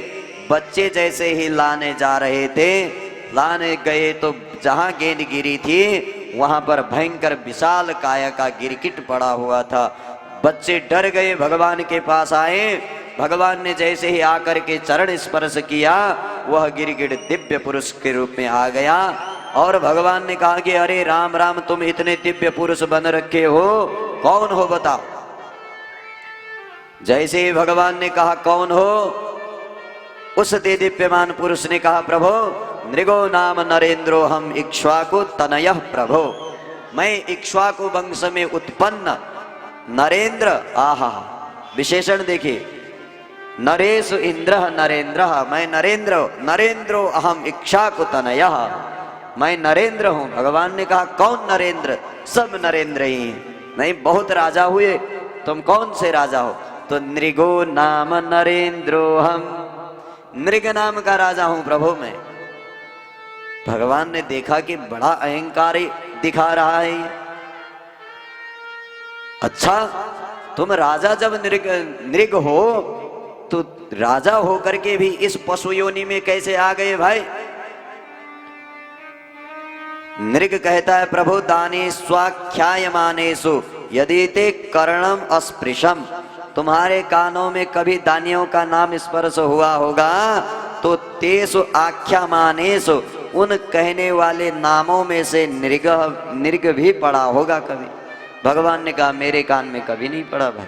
Speaker 1: बच्चे जैसे ही लाने जा रहे थे, लाने गए तो जहां गेंद गिरी थी वहां पर भयंकर विशाल काया का गिरगिट पड़ा हुआ था। बच्चे डर गए, भगवान के पास आए। भगवान ने जैसे ही आकर के चरण स्पर्श किया, वह गिरगिट दिव्य पुरुष के रूप में आ गया। और भगवान ने कहा कि अरे राम राम, तुम इतने दिव्य पुरुष बन रखे हो, कौन हो बताओ। जैसे ही भगवान ने कहा कौन हो, उस दिव्यमान पुरुष ने कहा प्रभो नृगो नाम नरेंद्रो हम इक्ष्वाकु तनयः प्रभो। मैं इक्ष्वाकु वंश में उत्पन्न नरेंद्र, आहा विशेषण देखिए, नरेशु इंद्र नरेंद्र, मैं नरेंद्र, नरेंद्रो अहम इक्ष्वाकु तनयः, मैं नरेंद्र हूं। भगवान ने कहा कौन नरेंद्र, सब नरेंद्र ही हैं। नहीं बहुत राजा हुए, तुम कौन से राजा हो? तो नृगो नाम नरेंद्रो हम, नृग नाम का राजा हूं प्रभु मैं। भगवान ने देखा कि बड़ा अहंकारी दिखा रहा है ये। अच्छा तुम राजा जब नृग हो तो राजा होकर के भी इस पशु योनि में कैसे आ गए भाई? नृग कहता है प्रभु दानी स्वाख्यायमानेषु यदि ते कर्णम अस्पृशम, तुम्हारे कानों में कभी दानियों का नाम स्पर्श हुआ होगा तो तेसु आख्यामानेषु, उन कहने वाले नामों में से नृग भी पड़ा होगा कभी। भगवान ने कहा मेरे कान में कभी नहीं पड़ा भाई।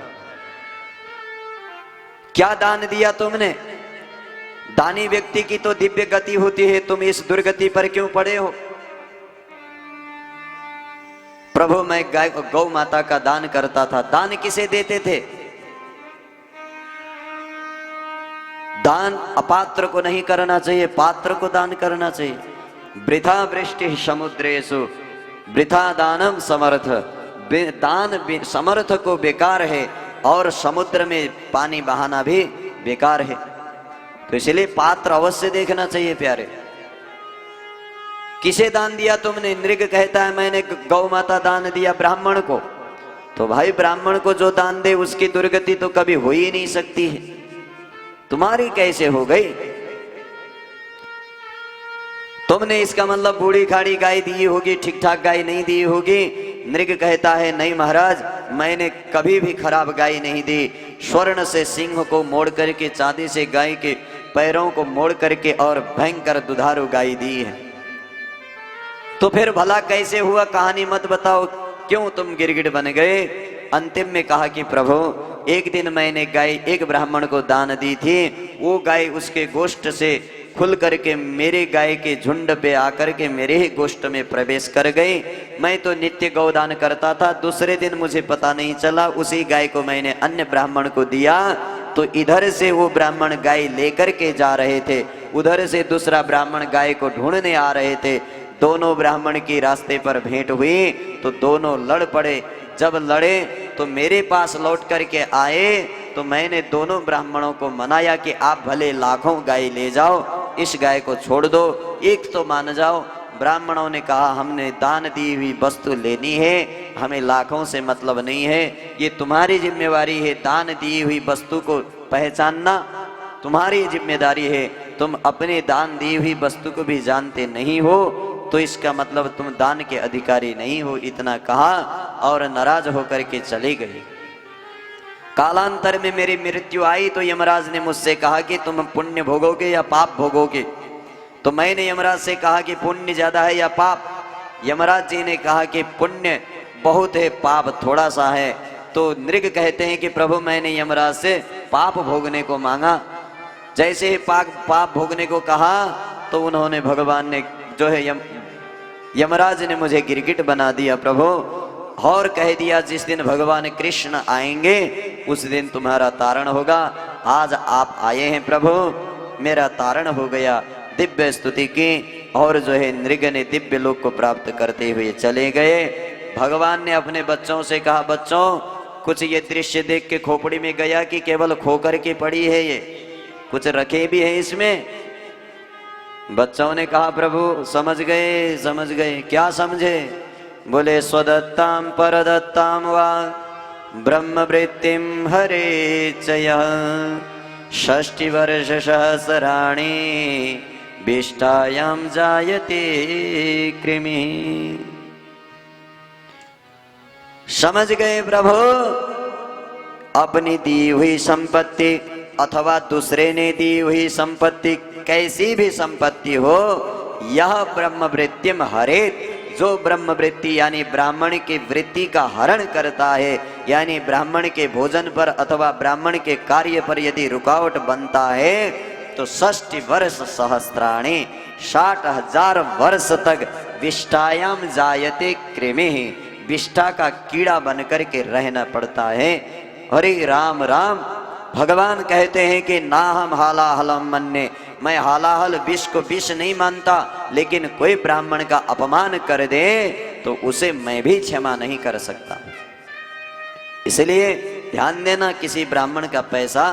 Speaker 1: क्या दान दिया तुमने? दानी व्यक्ति की तो दिव्य गति होती है, तुम इस दुर्गति पर क्यों पड़े हो? प्रभु मैं गौ माता का दान करता था। दान किसे देते थे? दान अपात्र को नहीं करना चाहिए, पात्र को दान करना चाहिए। वृथा वृष्टि समुद्रेषु वृथा दानम समर्थ, दान समर्थ को बेकार है और समुद्र में पानी बहाना भी बेकार है। तो इसलिए पात्र अवश्य देखना चाहिए प्यारे। किसे दान दिया तुमने? नृग कहता है मैंने गौ माता दान दिया ब्राह्मण को। तो भाई ब्राह्मण को जो दान दे उसकी दुर्गति तो कभी हो ही नहीं सकती है, तुम्हारी कैसे हो गई? तुमने इसका मतलब बूढ़ी खाड़ी गाय दी होगी, ठीक ठाक गाय नहीं दी होगी। नृग कहता है नहीं महाराज, मैंने कभी भी खराब गाय नहीं दी। स्वर्ण से सिंह को मोड़ करके, चांदी से गाय के पैरों को मोड़ करके और भयंकर दुधारू गाय दी है। तो फिर भला कैसे हुआ, कहानी मत बताओ, क्यों तुम गिरगिट बन गए। अंतिम में कहा कि प्रभु एक दिन मैंने गाय एक ब्राह्मण को दान दी थी, वो गाय उसके गोष्ठ से खुल करके मेरे गाय के झुंड पे आकर के मेरे ही गोष्ठ में प्रवेश कर गई। मैं तो नित्य गौदान करता था, दूसरे दिन मुझे पता नहीं चला, उसी गाय को मैंने अन्य ब्राह्मण को दिया। तो इधर से वो ब्राह्मण गाय लेकर के जा रहे थे, उधर से दूसरा ब्राह्मण गाय को ढूंढने आ रहे थे। दोनों ब्राह्मण की रास्ते पर भेंट हुई तो दोनों लड़ पड़े। जब लड़े तो मेरे पास लौट करके आए तो मैंने दोनों ब्राह्मणों को मनाया कि आप भले लाखों गाय ले जाओ, इस गाय को छोड़ दो, एक तो मान जाओ। ब्राह्मणों ने कहा हमने दान दी हुई वस्तु लेनी है, हमें लाखों से मतलब नहीं है, ये तुम्हारी जिम्मेवारी है, दान दी हुई वस्तु को पहचानना तुम्हारी जिम्मेदारी है। तुम अपने दान दी हुई वस्तु को भी जानते नहीं हो तो इसका मतलब तुम दान के अधिकारी नहीं हो। इतना कहा और नाराज होकर के चली गई। कालांतर में मेरी मृत्यु आई तो यमराज ने मुझसे कहा कि तुम पुण्य भोगोगे या पाप भोगोगे। तो मैंने यमराज से कहा कि पुण्य ज्यादा है या पाप। यमराज जी ने कहा कि पुण्य बहुत है, पाप थोड़ा सा है। तो नृग कहते हैं कि प्रभु मैंने यमराज से पाप भोगने को मांगा। जैसे ही पाप भोगने को कहा तो उन्होंने, भगवान ने जो है यमराज ने मुझे गिरगिट बना दिया प्रभु, और कह दिया जिस दिन भगवान कृष्ण आएंगे उस दिन तुम्हारा तारण होगा। आज आप आए हैं प्रभु, मेरा तारण हो गया। दिव्य स्तुति की और जो है नृग ने दिव्य लोक को प्राप्त करते हुए चले गए। भगवान ने अपने बच्चों से कहा बच्चों कुछ ये दृश्य देख के खोपड़ी में गया कि केवल खो करके पड़ी है, ये कुछ रखे भी है इसमें। बच्चों ने कहा प्रभु समझ गए। क्या समझे? बोले स्वदत्ताम परदत्ताम वा ब्रह्मवृत्तिम हरे चयः 60 वर्ष सहस्राणि विष्टायाम जायते कृमि। समझ गए प्रभु, अपनी दी हुई संपत्ति अथवा दूसरे ने दी हुई संपत्ति, कैसी भी संपत्ति हो, यह ब्रह्मवृत्तिम हरेत, जो ब्रह्मवृत्ति यानी ब्राह्मण की वृत्ति का हरण करता है, यानी ब्राह्मण के भोजन पर अथवा ब्राह्मण के कार्य पर यदि रुकावट बनता है तो 60 वर्ष सहस्राणि 60,000 वर्ष तक विष्टायाम जायते कृमि, विष्ठा का कीड़ा बनकर के रहना पड़ता है। हरे राम राम। भगवान कहते हैं कि ना हम हालाहलम मन्ने, मैं हालाहल विष को विष नहीं मानता, लेकिन कोई ब्राह्मण का अपमान कर दे तो उसे मैं भी क्षमा नहीं कर सकता। इसलिए ध्यान देना, किसी ब्राह्मण का पैसा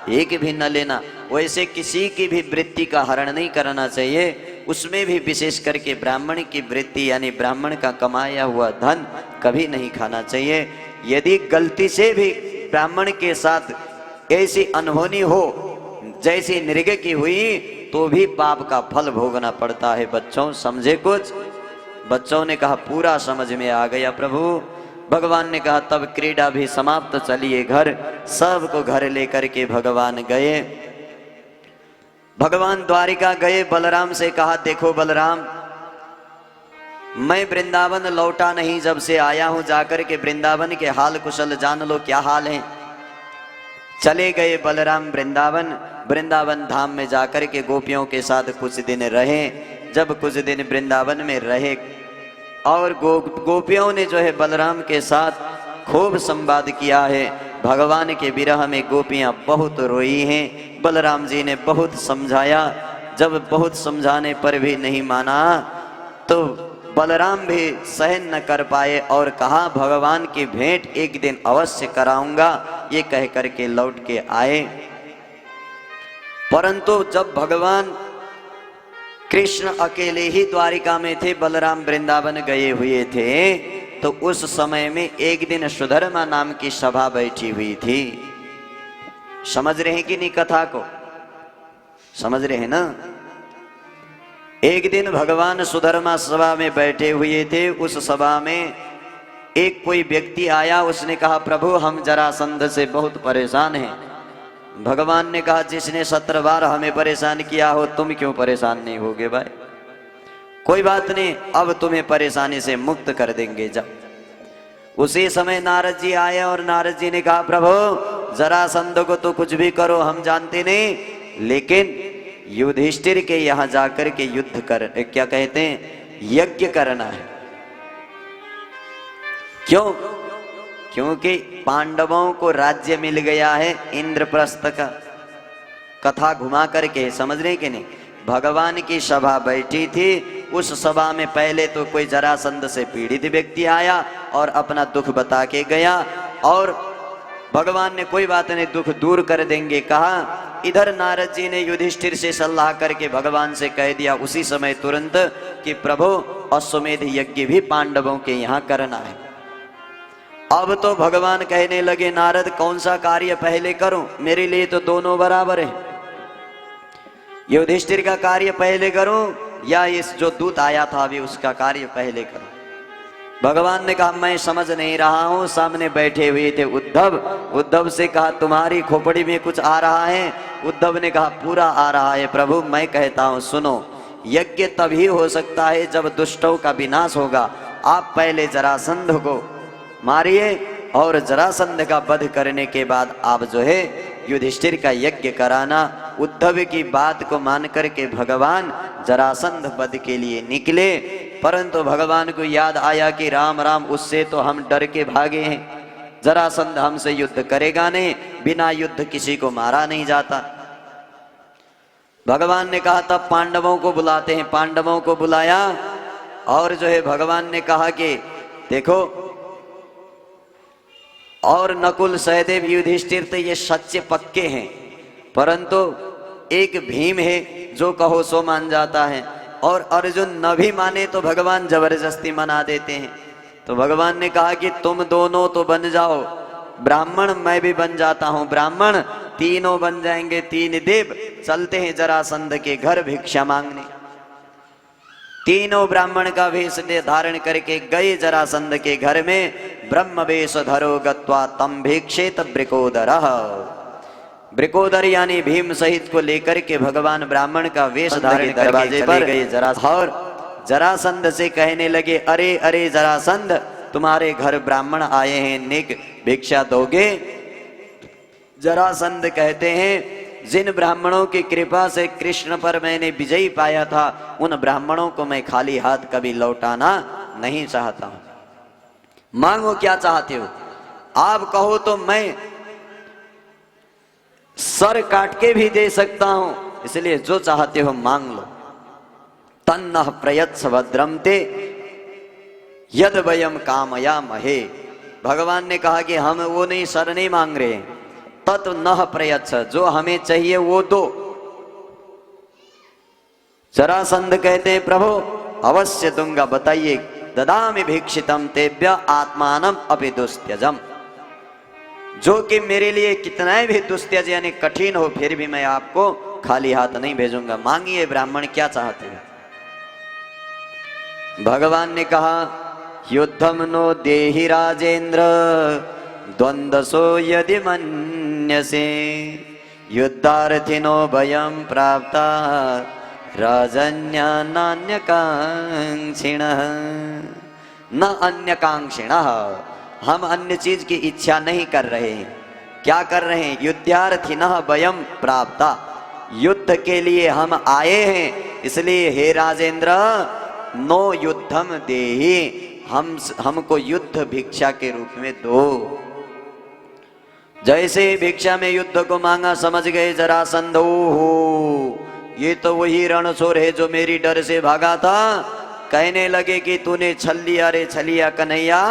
Speaker 1: एक भी न लेना। वैसे किसी की भी वृत्ति का हरण नहीं करना चाहिए, उसमें भी विशेष करके ब्राह्मण की वृत्ति यानी ब्राह्मण का कमाया हुआ धन कभी नहीं खाना चाहिए। यदि गलती से भी ब्राह्मण के साथ ऐसी अनहोनी हो जैसी नृग की हुई तो भी पाप का फल भोगना पड़ता है। बच्चों समझे कुछ? बच्चों ने कहा पूरा समझ में आ गया प्रभु। भगवान ने कहा तब क्रीड़ा भी समाप्त, चलिए घर। सबको घर लेकर के भगवान गए। भगवान द्वारिका गए, बलराम से कहा देखो बलराम, मैं वृंदावन लौटा नहीं, जब से आया हूं जाकर के वृंदावन के हाल कुशल जान लो क्या हाल है। चले गए बलराम वृंदावन धाम में जाकर के गोपियों के साथ कुछ दिन रहे। जब कुछ दिन वृंदावन में रहे और गोपियों ने जो है बलराम के साथ खूब संवाद किया है। भगवान के विरह में गोपियां बहुत रोई हैं। बलराम जी ने बहुत समझाया, जब बहुत समझाने पर भी नहीं माना तो बलराम भी सहन न कर पाए और कहा भगवान की भेंट एक दिन अवश्य कराऊंगा, ये कह करके लौट के आए। परंतु जब भगवान कृष्ण अकेले ही द्वारिका में थे, बलराम वृंदावन गए हुए थे, तो उस समय में एक दिन सुधर्मा नाम की सभा बैठी हुई थी। समझ रहे हैं कि नहीं? कथा को समझ रहे हैं ना? एक दिन भगवान सुधर्मा सभा में बैठे हुए थे। उस सभा में एक कोई व्यक्ति आया, उसने कहा प्रभु हम जरासंध से बहुत परेशान हैं। भगवान ने कहा जिसने 17 बार हमें परेशान किया हो तुम क्यों परेशान नहीं होगे भाई, कोई बात नहीं, अब तुम्हें परेशानी से मुक्त कर देंगे। जब उसी समय नारद जी आए और नारद जी ने कहा प्रभु जरासंध को तो कुछ भी करो हम जानते नहीं, लेकिन युधिष्ठिर के यहां जाकर के युद्ध कर, क्या कहते हैं, यज्ञ करना है। क्यों? क्योंकि पांडवों को राज्य मिल गया है इंद्रप्रस्थ का। कथा घुमा करके समझ रहे कि नहीं, भगवान की सभा बैठी थी। उस सभा में पहले तो कोई जरासंध से पीड़ित व्यक्ति आया और अपना दुख बता के गया, और भगवान ने कोई बात नहीं दुख दूर कर देंगे कहा। इधर नारद जी ने युधिष्ठिर से सलाह करके भगवान से कह दिया उसी समय तुरंत कि प्रभु अश्वमेध यज्ञ भी पांडवों के यहाँ करना है। अब तो भगवान कहने लगे नारद कौन सा कार्य पहले करूं, मेरे लिए तो दोनों बराबर है, युधिष्ठिर का कार्य पहले करूं या इस जो दूत आया था अभी उसका कार्य पहले करूं। भगवान ने कहा मैं समझ नहीं रहा हूं। सामने बैठे हुए थे उद्धव। उद्धव से कहा तुम्हारी खोपड़ी में कुछ आ रहा है? उद्धव ने कहा पूरा आ रहा है प्रभु। मैं कहता हूं सुनो, यज्ञ तभी हो सकता है जब दुष्टों का विनाश होगा। आप पहले जरासंध को मारिए और जरासंध का वध करने के बाद आप जो है युधिष्ठिर का यज्ञ कराना। उद्धव की बात को मान करके भगवान जरासंध वध के लिए निकले, परंतु भगवान को याद आया कि राम राम उससे तो हम डर के भागे हैं, जरासंध हमसे युद्ध करेगा नहीं, बिना युद्ध किसी को मारा नहीं जाता। भगवान ने कहा तब पांडवों को बुलाते हैं। पांडवों को बुलाया और जो है भगवान ने कहा कि देखो, और नकुल सहदेव युधिष्ठिर तो ये सच्चे पक्के हैं, परंतु एक भीम है जो कहो सो मान जाता है, और अर्जुन न भी माने तो भगवान जबरदस्ती मना देते हैं। तो भगवान ने कहा कि तुम दोनों तो बन जाओ ब्राह्मण, मैं भी बन जाता हूं ब्राह्मण, तीनों बन जाएंगे तीन देव, चलते हैं जरासंध के घर भिक्षा मांगने। तीनों ब्राह्मण का वेश धारण करके गए जरासंध के घर में। ब्रह्म वेश धरो गत्वा तम भिक्षेत ब्रिकोदरः। ब्रिकोदर यानी भीम सहित को लेकर के भगवान ब्राह्मण का वेश धारण दरवाजे पर गए और जरासंध से कहने लगे अरे अरे जरासंध तुम्हारे घर ब्राह्मण आए हैं, नेक भिक्षा दोगे? जरासंध कहते हैं जिन ब्राह्मणों की कृपा से कृष्ण पर मैंने विजय पाया था उन ब्राह्मणों को मैं खाली हाथ कभी लौटाना नहीं चाहता हूं। मांगो क्या चाहते हो? आप कहो तो मैं सर काट के भी दे सकता हूं, इसलिए जो चाहते हो मांग लो। तन्नः प्रयत्स भद्रम ते यद वयम कामयामहे। भगवान ने कहा कि हम वो नहीं, सर नहीं मांग रहे, तत् नः प्रयत्स, जो हमें चाहिए वो दो। जरासंध कहते हैं प्रभु अवश्य दूंगा, बताइए। ददामि भिक्षितम तेभ्य आत्मानम अपि दुस्त्यजम। जो कि मेरे लिए कितना भी दुस्त्यज यानी कठिन हो फिर भी मैं आपको खाली हाथ नहीं भेजूंगा। मांगिए ब्राह्मण क्या चाहते हैं? भगवान ने कहा युद्धम नो देहि राजेंद्र द्वंद्वसो यदि मन्यसे युद्धार्थिनो भयं प्राप्ता राजन्या नान्यकांक्षिणः। न अन्यकांक्षिणः, हम अन्य चीज की इच्छा नहीं कर रहे हैं। क्या कर रहे हैं? युद्धार्थिनः भयं प्राप्ता, युद्ध के लिए हम आए हैं, इसलिए हे राजेंद्र नो युद्धम देहि, हमको युद्ध भिक्षा के रूप में दो। जैसे भिक्षा में युद्ध को मांगा समझ गए जरासंध, हो ये तो वही रणछोर है जो मेरी डर से भागा था। कहने लगे कि तूने छल लिया रे छलिया कन्हैया,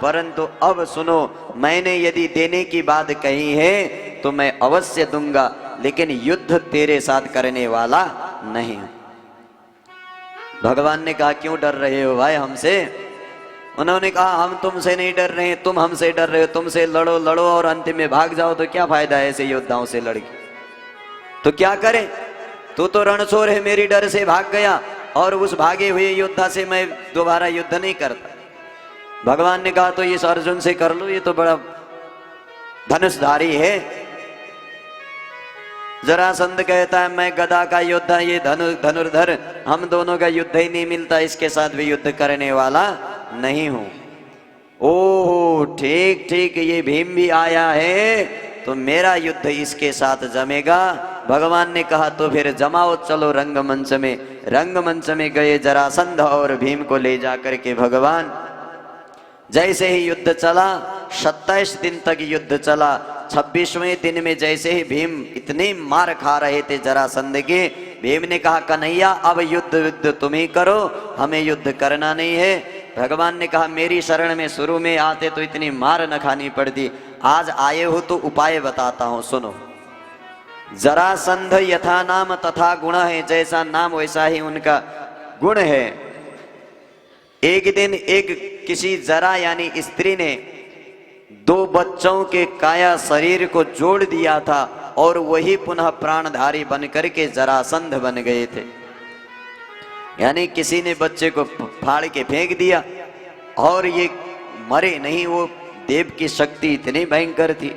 Speaker 1: परंतु अब सुनो, मैंने यदि देने की बात कही है तो मैं अवश्य दूंगा, लेकिन युद्ध तेरे साथ करने वाला नहीं। भगवान ने कहा क्यों डर रहे हो भाई हमसे? उन्होंने कहा हम तुमसे नहीं डर रहे, तुम हमसे डर रहे हो। तुमसे लड़ो लड़ो और अंतिम में भाग जाओ तो क्या फायदा है ऐसे योद्धाओं से लड़के? तो क्या करें? तू तो रणछोर है, मेरी डर से भाग गया और उस भागे हुए योद्धा से मैं दोबारा युद्ध नहीं करता। भगवान ने कहा तो इस अर्जुन से कर लो, ये तो बड़ा धनुषधारी है। जरासंध कहता है मैं गदा का योद्धा, ये धनुर्धर, हम दोनों का युद्ध ही नहीं मिलता, इसके साथ भी युद्ध करने वाला नहीं हूं। ओह ठीक ठीक, ये भीम भी आया है तो मेरा युद्ध इसके साथ जमेगा। भगवान ने कहा तो फिर जमाओ, चलो रंगमंच में। रंगमंच में गए जरासंध और भीम को ले जाकर के भगवान। जैसे ही युद्ध चला, 27 दिन तक युद्ध चला। 26वें दिन में जैसे ही भीम इतने मार खा रहे थे जरासंध के, भीम ने कहा कन्हैया अब युद्ध तुम ही करो, हमें युद्ध करना नहीं है। भगवान ने कहा मेरी शरण में शुरू में आते तो इतनी मार न खानी पड़ती, आज आए हो तो उपाय बताता हूं, सुनो। जरासंध यथा नाम तथा गुण है, जैसा नाम वैसा ही उनका गुण है। एक दिन एक किसी जरा यानी स्त्री ने 2 बच्चों के काया शरीर को जोड़ दिया था और वही पुनः प्राणधारी बनकर के जरासंध बन गए थे। यानी किसी ने बच्चे को फाड़ के फेंक दिया और ये मरे नहीं, वो देव की शक्ति इतनी भयंकर थी।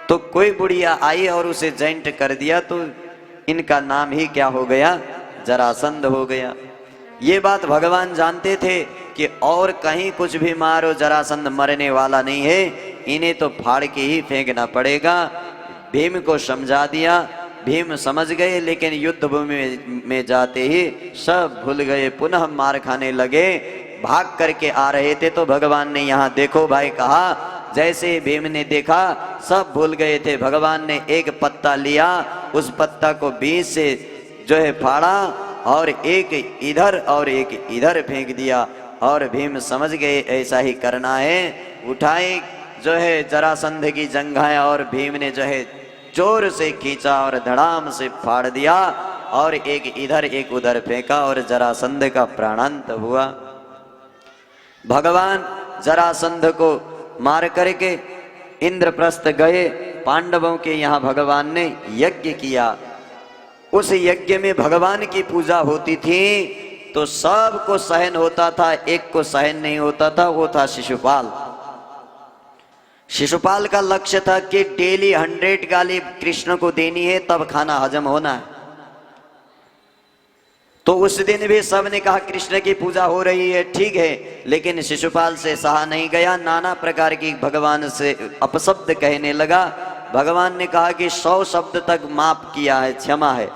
Speaker 1: तो कोई बुढ़िया आई और उसे जॉइंट कर दिया, तो इनका नाम ही क्या हो गया, जरासंध हो गया। ये बात भगवान जानते थे कि और कहीं कुछ भी मारो जरासंध मरने वाला नहीं है, इन्हें तो फाड़ के ही फेंकना पड़ेगा। भीम को समझा दिया, भीम समझ गए, लेकिन युद्ध भूमि में जाते ही सब भूल गए, पुनः मार खाने लगे। भाग करके आ रहे थे तो भगवान ने यहाँ देखो भाई कहा। जैसे भीम ने देखा सब भूल गए थे। भगवान ने एक पत्ता लिया, उस पत्ता को बीच से जो है फाड़ा और एक इधर और एक इधर फेंक दिया और भीम समझ गए ऐसा ही करना है। उठाए जो है जरासंध की जंघाएं और भीम ने जो है जोर से खींचा और धड़ाम से फाड़ दिया और एक इधर एक उधर फेंका और जरासंध का प्राणांत हुआ। भगवान जरासंध को मार करके इंद्रप्रस्थ गए। पांडवों के यहाँ भगवान ने यज्ञ किया। उस यज्ञ में भगवान की पूजा होती थी तो सबको सहन होता था, एक को सहन नहीं होता था, वो था शिशुपाल। शिशुपाल का लक्ष्य था कि डेली 100 गाली कृष्ण को देनी है तब खाना हजम होना है। तो उस दिन भी सबने कहा कृष्ण की पूजा हो रही है, ठीक है, लेकिन शिशुपाल से सहा नहीं गया। नाना प्रकार की भगवान से अपशब्द कहने लगा। भगवान ने कहा कि 100 शब्द तक माफ किया है, क्षमा है,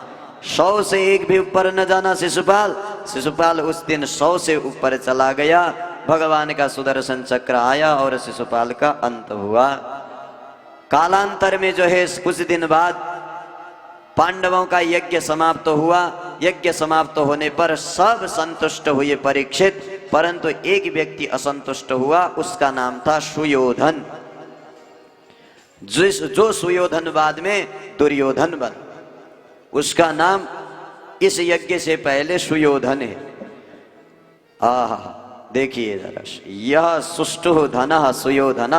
Speaker 1: 100 से एक भी ऊपर न जाना शिशुपाल। शिशुपाल उस दिन 100 से ऊपर चला गया। भगवान का सुदर्शन चक्र आया और शिशुपाल का अंत हुआ। कालांतर में जो है कुछ दिन बाद पांडवों का यज्ञ समाप्त हुआ। यज्ञ समाप्त होने पर सब संतुष्ट हुए परीक्षित, परंतु एक व्यक्ति असंतुष्ट हुआ, उसका नाम था सुयोधन। जो सुयोधन बाद में दुर्योधन बना, उसका नाम इस यज्ञ से पहले सुयोधन है। देखिए जरा, यह सुष्टु धन सुयोधन,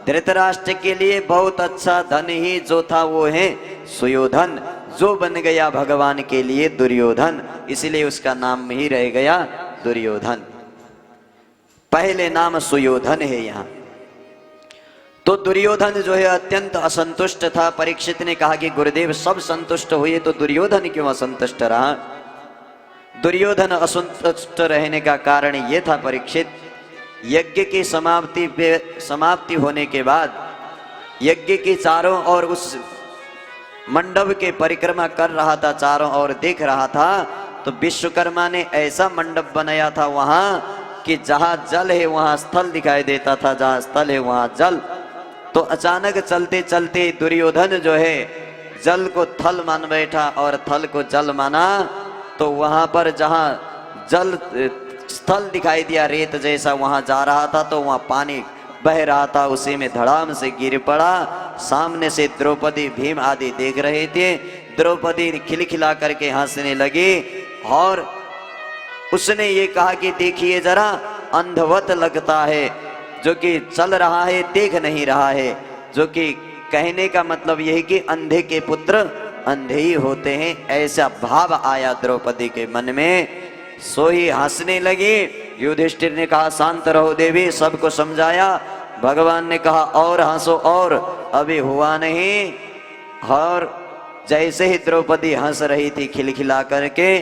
Speaker 1: धृतराष्ट्र के लिए बहुत अच्छा धन ही जो था वो है सुयोधन, जो बन गया भगवान के लिए दुर्योधन, इसलिए उसका नाम ही रह गया दुर्योधन। पहले नाम सुयोधन है यहाँ। तो दुर्योधन जो है अत्यंत असंतुष्ट था। परीक्षित ने कहा कि गुरुदेव सब संतुष्ट हुए तो दुर्योधन क्यों असंतुष्ट रहा? दुर्योधन असंतुष्ट रहने का कारण ये था परीक्षित, यज्ञ की समाप्ति होने के बाद यज्ञ की चारों ओर उस मंडप के परिक्रमा कर रहा था, चारों ओर देख रहा था, तो विश्वकर्मा ने ऐसा मंडप बनाया था वहां कि जहां जल है वहां स्थल दिखाई देता था, जहां स्थल है वहां जल। तो अचानक चलते चलते दुर्योधन जो है जल को थल मान बैठा और थल को जल माना। तो वहां पर जहां जल स्थल दिखाई दिया रेत जैसा, वहां जा रहा था तो वहां पानी बह रहा था, उसी में धड़ाम से गिर पड़ा। सामने से द्रौपदी भीम आदि देख रहे थे। द्रौपदी खिलखिला करके हंसने लगी और उसने ये कहा कि देखिए जरा, अंधवत लगता है, जो कि चल रहा है देख नहीं रहा है, जो कि कहने का मतलब यह कि अंधे के पुत्र अंधे ही होते हैं, ऐसा भाव आया द्रौपदी के मन में। सो ही हंसने लगी। युधिष्ठिर ने कहा शांत रहो देवी, सबको समझाया। भगवान ने कहा और हंसो, और अभी हुआ नहीं। और जैसे ही द्रौपदी हंस रही थी खिलखिला करके,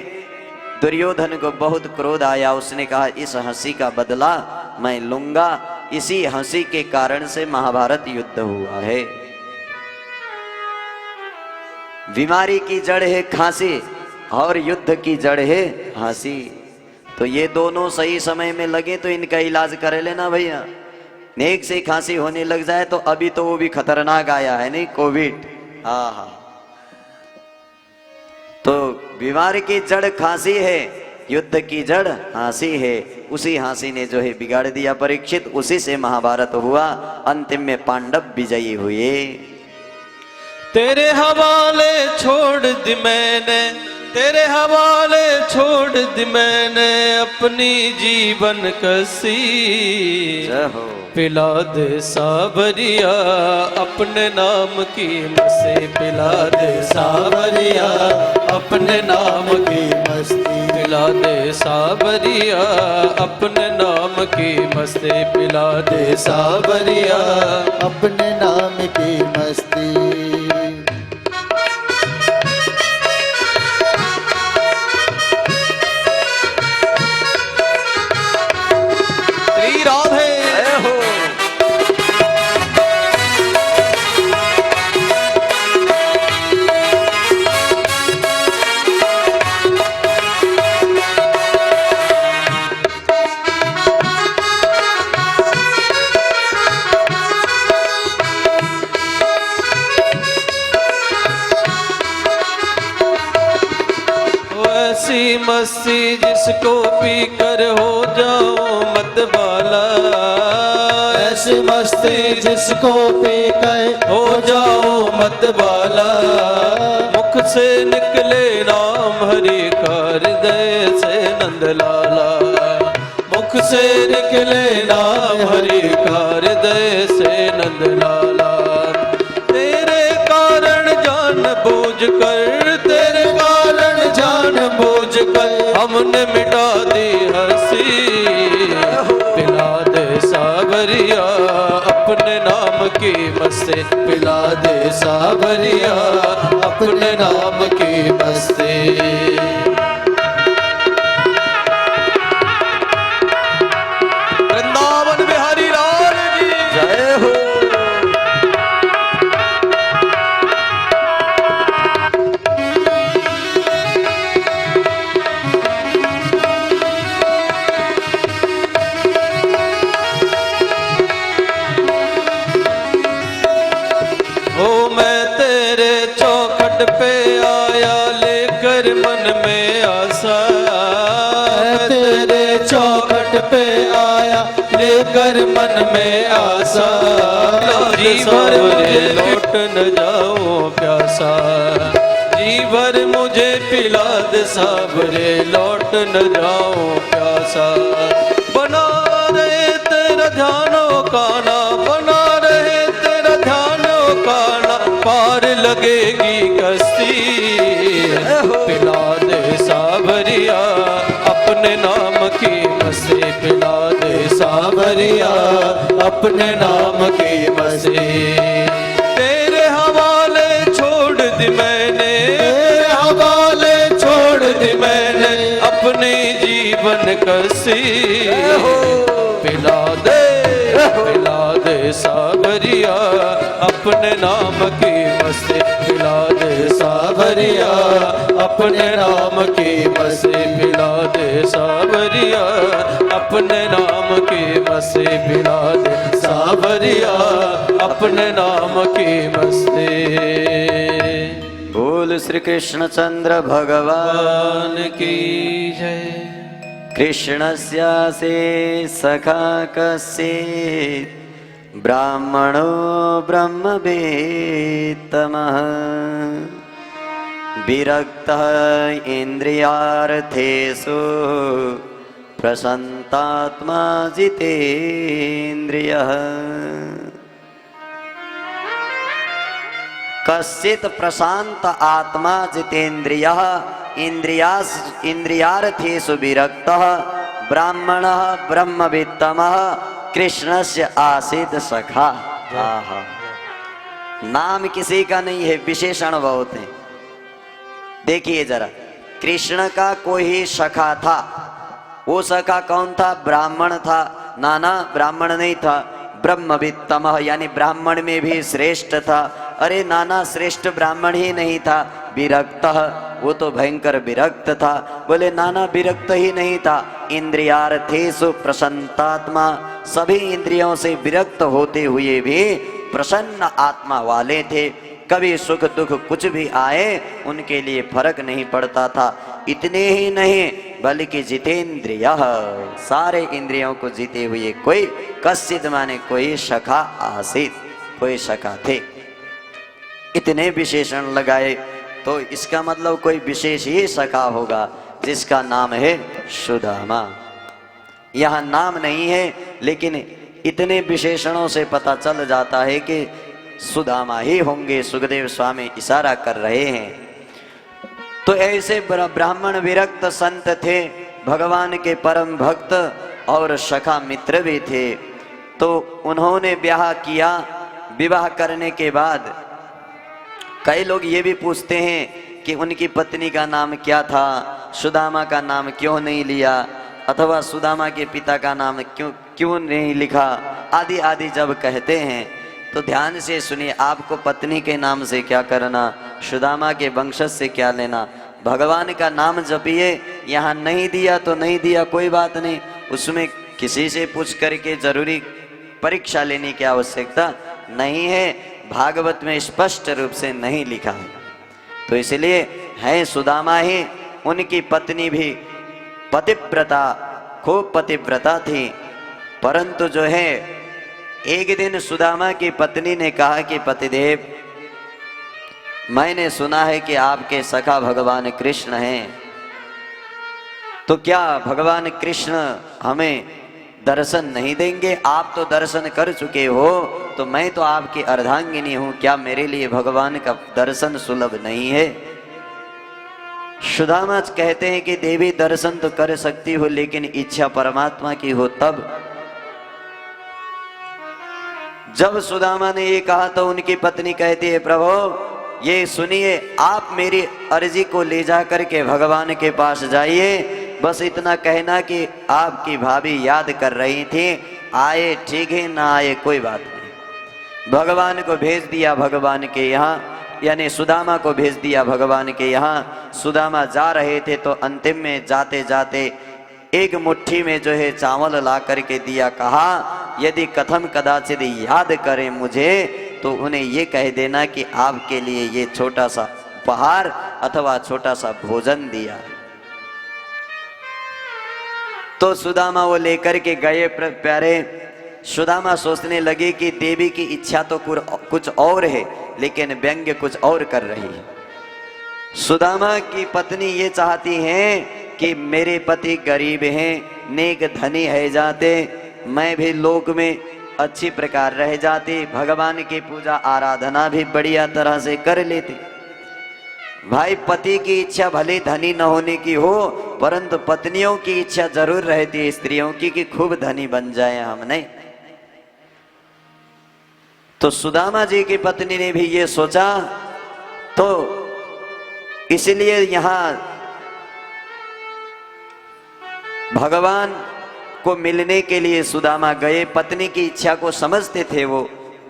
Speaker 1: दुर्योधन को बहुत क्रोध आया। उसने कहा इस हंसी का बदला मैं लूंगा। इसी हंसी के कारण से महाभारत युद्ध हुआ है। बीमारी की जड़ है खांसी और युद्ध की जड़ है हंसी। तो ये दोनों सही समय में लगे तो इनका इलाज कर लेना भैया। नेक से खांसी होने लग जाए तो अभी तो वो भी खतरनाक आया है नहीं, कोविड। हाँ, तो बीमारी की जड़ खांसी है, युद्ध की जड़ हंसी है। उसी हंसी ने जो है बिगाड़ दिया परीक्षित। उसी से महाभारत हुआ। अंतिम में पांडव विजयी हुए।
Speaker 2: तेरे हवाले छोड़ दी मैंने, तेरे हवाले छोड़ दी मैंने अपनी जीवन कसी।
Speaker 1: जय हो।
Speaker 2: पिला दे सावरिया अपने नाम की मस्ती, पिला दे सावरिया अपने नाम की मस्ती, पिला दे सावरिया अपने नाम की मस्ती, पिला दे सावरिया
Speaker 3: अपने नाम की मस्ती।
Speaker 2: श्री राधे।
Speaker 1: जय हो।
Speaker 2: ऐसी मस्ती जिसको पी कर हो जाओ मत वाला,
Speaker 3: ऐसी मस्ती जिसको पी कर
Speaker 2: हो जाओ मत वाला। मुख से निकले नाम हरि का हृदय से नंद लाला, मुख से निकले नाम हरि का हृदय से नंद लाला। तेरे कारण जान बूझ कर, तेरे कारण जान बूझ कर हमने मिटा दी हंसी। पिला दे सावरिया अपने नाम की मस्ती, पिला दे सावरिया अपने नाम की मस्ती। वृंदावन बिहारी लाल की
Speaker 1: जय हो।
Speaker 2: ओ मैं तेरे चौखट पे आया लेकर मन में आशा,
Speaker 3: मैं तेरे चौखट पे आया लेकर मन में आशा।
Speaker 2: जी भर मुझे लौट न जाओ प्यासा, जी भर मुझे पिला दे सावरे लौट न जाओ प्यासा। बना रहे तेरा ध्यानो काना, बना रहे तेरा ध्यानो काना, पार लगेगी कश्ती। पिला दे सावरिया अपने नाम की मस्ती, पिला दे सावरिया अपने नाम की मस्ती। तेरे हवाले छोड़ दी मैंने,
Speaker 3: तेरे हवाले
Speaker 2: छोड़ दी मैंने अपनी जीवन कसी। पिला दे, पिला दे सावरिया अपने नाम की मस्ती, पिला दे सावरिया अपने नाम की मस्ती, पिला दे सावरिया अपने नाम की मस्ती, पिला दे सावरिया अपने नाम की मस्ती।
Speaker 1: बोल श्री कृष्ण चंद्र भगवान
Speaker 2: भगवान की जय।
Speaker 1: कृष्णस्य से सखा कश्चित् ब्राह्मणो ब्रह्मवेत्तमः विरक्तः इन्द्रियार्थेषु प्रसन्नात्मा जितेन्द्रियः। कश्चित प्रशांत आत्मा जितेन्द्रियः इंद्रियार्थेषु विरक्तः ब्राह्मणः ब्रह्मवित्तमः कृष्णस्य आसीत सखा। आहा, नाम किसी का नहीं है, विशेषण बहुत है। देखिए जरा, कृष्ण का कोई सखा था, वो सखा कौन था? ब्राह्मण था। नाना ब्राह्मण नहीं था, ब्रह्मवित्तमः यानी ब्राह्मण में भी श्रेष्ठ था। अरे नाना श्रेष्ठ ब्राह्मण ही नहीं था, विरक्तः वो तो भयंकर विरक्त था। बोले नाना विरक्त ही नहीं था, इंद्रियार्थेषु प्रसन्नात्मा, सभी इंद्रियों से विरक्त होते हुए भी प्रसन्न आत्मा वाले थे। कभी सुख दुख कुछ भी आए उनके लिए फर्क नहीं पड़ता था। इतने ही नहीं बल्कि जितेंद्रिय, सारे इंद्रियों को जीते हुए कोई, कश्चित माने कोई सखा आसीत, कोई सखा थे। इतने विशेषण लगाए तो इसका मतलब कोई विशेष ही सखा होगा जिसका नाम है सुदामा। यहाँ नाम नहीं है लेकिन इतने विशेषणों से पता चल जाता है कि सुदामा ही होंगे। सुखदेव स्वामी इशारा कर रहे हैं। तो ऐसे ब्राह्मण विरक्त संत थे, भगवान के परम भक्त और सखा मित्र भी थे। तो उन्होंने ब्याह किया। विवाह करने के बाद कई लोग ये भी पूछते हैं कि उनकी पत्नी का नाम क्या था, सुदामा का नाम क्यों नहीं लिया, अथवा सुदामा के पिता का नाम क्यों नहीं लिखा, आदि आदि जब कहते हैं तो ध्यान से सुनिए। आपको पत्नी के नाम से क्या करना, सुदामा के वंशज से क्या लेना। भगवान का नाम जपिए। यहाँ नहीं दिया तो नहीं दिया, कोई बात नहीं, उसमें किसी से पूछ करके जरूरी परीक्षा लेने की आवश्यकता नहीं है। भागवत में स्पष्ट रूप से नहीं लिखा है। तो इसलिए है सुदामा ही। उनकी पत्नी भी पतिव्रता, खूब पतिव्रता थी। परंतु जो है एक दिन सुदामा की पत्नी ने कहा कि पतिदेव, मैंने सुना है कि आपके सखा भगवान कृष्ण हैं, तो क्या भगवान कृष्ण हमें दर्शन नहीं देंगे? आप तो दर्शन कर चुके हो, तो मैं तो आपकी अर्धांगिनी हूं, क्या मेरे लिए भगवान का दर्शन सुलभ नहीं है? सुदामा कहते हैं कि देवी दर्शन तो कर सकती हो, लेकिन इच्छा परमात्मा की हो तब। जब सुदामा ने ये कहा तो उनकी पत्नी कहती है, प्रभु ये सुनिए, आप मेरी अर्जी को ले जा करके भगवान के पास जाइए। बस इतना कहना कि आपकी भाभी याद कर रही थी, आए ठीक है, ना आए कोई बात नहीं। भगवान को भेज दिया भगवान के यहाँ, यानी सुदामा को भेज दिया भगवान के यहाँ। सुदामा जा रहे थे तो अंतिम में जाते जाते एक मुट्ठी में जो है चावल ला करके दिया। कहा यदि कथम कदाचित याद करें मुझे तो उन्हें ये कह देना कि आपके लिए ये छोटा सा उपहार अथवा छोटा सा भोजन दिया। तो सुदामा वो लेकर के गए। प्यारे सुदामा सोचने लगे कि देवी की इच्छा तो कुछ और है, लेकिन व्यंग्य कुछ और कर रही है। सुदामा की पत्नी ये चाहती हैं कि मेरे पति गरीब हैं, नेक धनी है जाते, मैं भी लोक में अच्छी प्रकार रह जाती, भगवान की पूजा आराधना भी बढ़िया तरह से कर लेती। भाई पति की इच्छा भले धनी न होने की हो, परंतु पत्नियों की इच्छा जरूर रहती है स्त्रियों की कि खूब धनी बन जाए हमने। तो सुदामा जी की पत्नी ने भी ये सोचा, तो इसलिए यहाँ भगवान को मिलने के लिए सुदामा गए। पत्नी की इच्छा को समझते थे वो,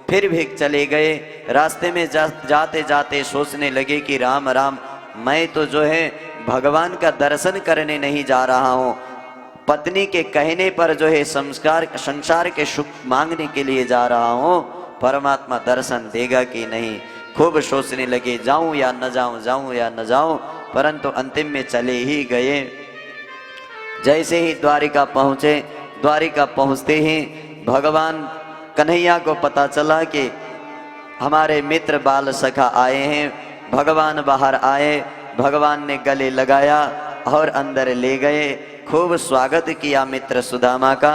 Speaker 1: फिर भी चले गए। रास्ते में जाते जाते सोचने लगे कि राम राम, मैं तो जो है भगवान का दर्शन करने नहीं जा रहा हूँ, पत्नी के कहने पर जो है संसार के सुख मांगने के लिए जा रहा हूँ, परमात्मा दर्शन देगा कि नहीं। खूब सोचने लगे, जाऊं या न जाऊं, जाऊं या न जाऊं, परंतु अंतिम में चले ही गए। जैसे ही द्वारिका पहुँचे, द्वारिका पहुँचते ही भगवान कन्हैया को पता चला कि हमारे मित्र बाल सखा आए हैं। भगवान बाहर आए, भगवान ने गले लगाया और अंदर ले गए। खूब स्वागत किया मित्र सुदामा का।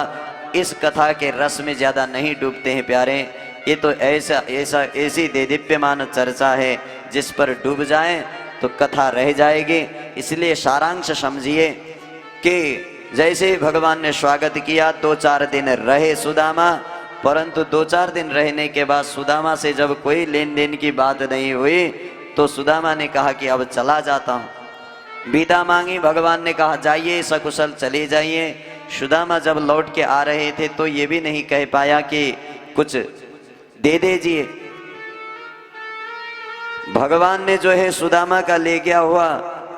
Speaker 1: इस कथा के रस में ज़्यादा नहीं डूबते हैं प्यारे, ये तो ऐसी देदीप्यमान चर्चा है जिस पर डूब जाए तो कथा रह जाएगी। इसलिए सारांश समझिए कि जैसे भगवान ने स्वागत किया, 2-4 दिन रहे सुदामा, परंतु 2-4 दिन रहने के बाद सुदामा से जब कोई लेन देन की बात नहीं हुई तो सुदामा ने कहा कि अब चला जाता हूँ। विदा मांगी, भगवान ने कहा जाइए सकुशल चले जाइए। सुदामा जब लौट के आ रहे थे तो ये भी नहीं कह पाया कि कुछ दे दीजिए। भगवान ने जो है सुदामा का ले गया हुआ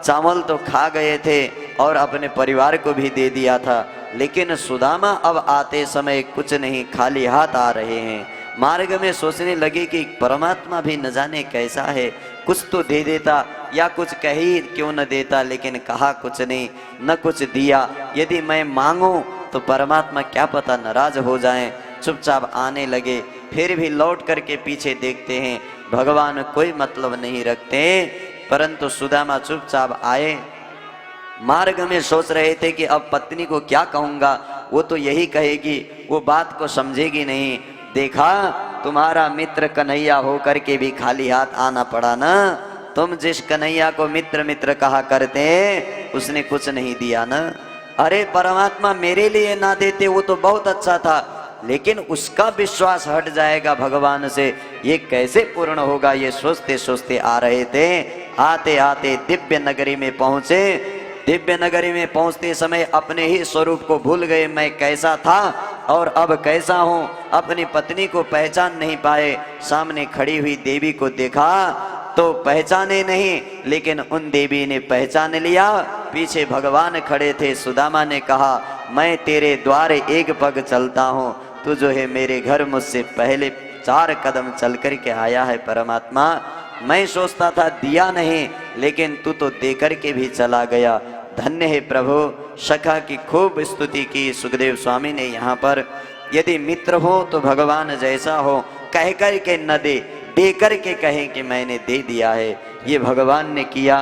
Speaker 1: चावल तो खा गए थे और अपने परिवार को भी दे दिया था, लेकिन सुदामा अब आते समय कुछ नहीं, खाली हाथ आ रहे हैं। मार्ग में सोचने लगे कि परमात्मा भी न जाने कैसा है, कुछ तो दे देता या कुछ कही क्यों न देता, लेकिन कहा कुछ नहीं, न कुछ दिया। यदि मैं मांगूं तो परमात्मा क्या पता नाराज हो जाएं। चुपचाप आने लगे, फिर भी लौट करके पीछे देखते हैं भगवान कोई मतलब नहीं रखते, परंतु सुदामा चुपचाप आए। मार्ग में सोच रहे थे कि अब पत्नी को क्या कहूंगा, वो तो यही कहेगी, वो बात को समझेगी नहीं। देखा तुम्हारा मित्र कन्हैया होकर के भी खाली हाथ आना पड़ा ना। तुम जिस कन्हैया को मित्र मित्र कहा करते उसने कुछ नहीं दिया ना। अरे परमात्मा मेरे लिए ना देते वो तो बहुत अच्छा था, लेकिन उसका विश्वास हट जाएगा भगवान से, ये कैसे पूर्ण होगा। ये सोचते सोचते आ रहे थे। आते आते दिव्य नगरी में पहुंचे। दिव्य नगरी में पहुंचते समय अपने ही स्वरूप को भूल गए, मैं कैसा था और अब कैसा हूं। अपनी पत्नी को पहचान नहीं पाए। सामने खड़ी हुई देवी को देखा तो पहचाने नहीं, लेकिन उन देवी ने पहचान लिया। पीछे भगवान खड़े थे। सुदामा ने कहा मैं तेरे द्वार एक पग चलता हूं, तू जो है मेरे घर मुझसे पहले 4 कदम चल कर के आया है परमात्मा। मैं सोचता था दिया नहीं, लेकिन तू तो दे कर के भी चला गया। धन्य है प्रभु। सखा की खूब स्तुति की सुखदेव स्वामी ने यहाँ पर। यदि मित्र हो तो भगवान जैसा हो, कह कर के न दे कर के कहें कि मैंने दे दिया है। ये भगवान ने किया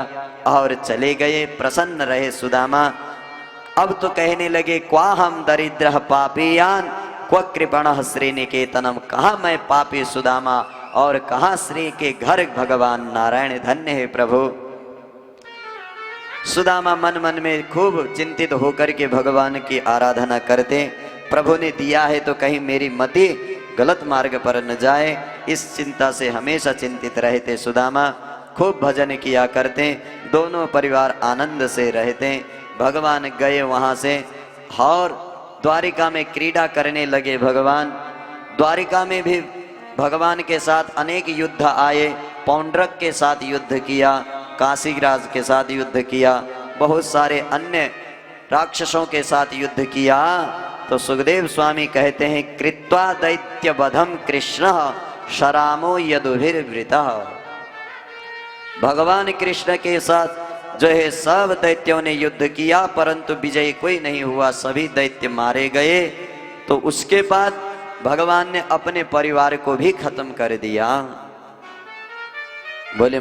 Speaker 1: और चले गए। प्रसन्न रहे सुदामा। अब तो कहने लगे क्वा हम दरिद्र पापीयान क्व कृपण श्रीनिकेतनम। कहा मैं पापी सुदामा और कहा श्री के घर भगवान नारायण। धन्य है प्रभु। सुदामा मन मन में खूब चिंतित होकर के भगवान की आराधना करते। प्रभु ने दिया है तो कहीं मेरी मति गलत मार्ग पर न जाए, इस चिंता से हमेशा चिंतित रहते। सुदामा खूब भजन किया करते। दोनों परिवार आनंद से रहते। भगवान गए वहां से और द्वारिका में क्रीड़ा करने लगे। भगवान द्वारिका में भी भगवान के साथ अनेक युद्ध आए। पौंड्रक के साथ युद्ध किया, काशीराज के साथ युद्ध किया, बहुत सारे अन्य राक्षसों के साथ युद्ध किया। तो सुखदेव स्वामी कहते हैं कृत्वा दैत्य वधम कृष्ण शरामो यदुभिर्वृतः। भगवान कृष्ण के साथ जो है सब दैत्यों ने युद्ध किया, परंतु विजय कोई नहीं हुआ, सभी दैत्य मारे गए। तो उसके बाद भगवान ने अपने परिवार को भी खत्म कर दिया। बोले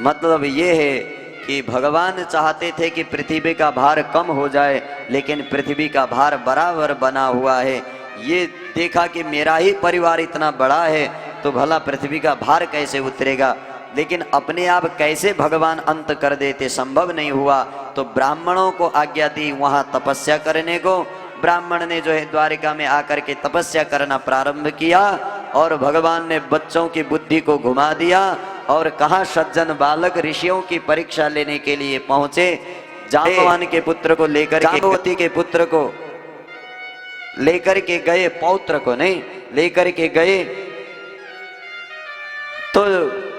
Speaker 1: मतलब ये है कि भगवान चाहते थे कि पृथ्वी का भार कम हो जाए, लेकिन पृथ्वी का भार बराबर बना हुआ है। ये देखा कि मेरा ही परिवार इतना बड़ा है तो भला पृथ्वी का भार कैसे उतरेगा, लेकिन अपने आप कैसे भगवान अंत कर देते, संभव नहीं हुआ। तो ब्राह्मणों को आज्ञा दी वहां तपस्या करने को। ब्राह्मण ने जो है द्वारिका में आकर के तपस्या करना प्रारंभ किया और भगवान ने बच्चों की बुद्धि को घुमा दिया और कहा सज्जन बालक ऋषियों की परीक्षा लेने के लिए पहुंचे। जाम्बवान के पुत्र को लेकर, जाम्बवती के पुत्र को लेकर के गए, पौत्र को नहीं लेकर के गए। तो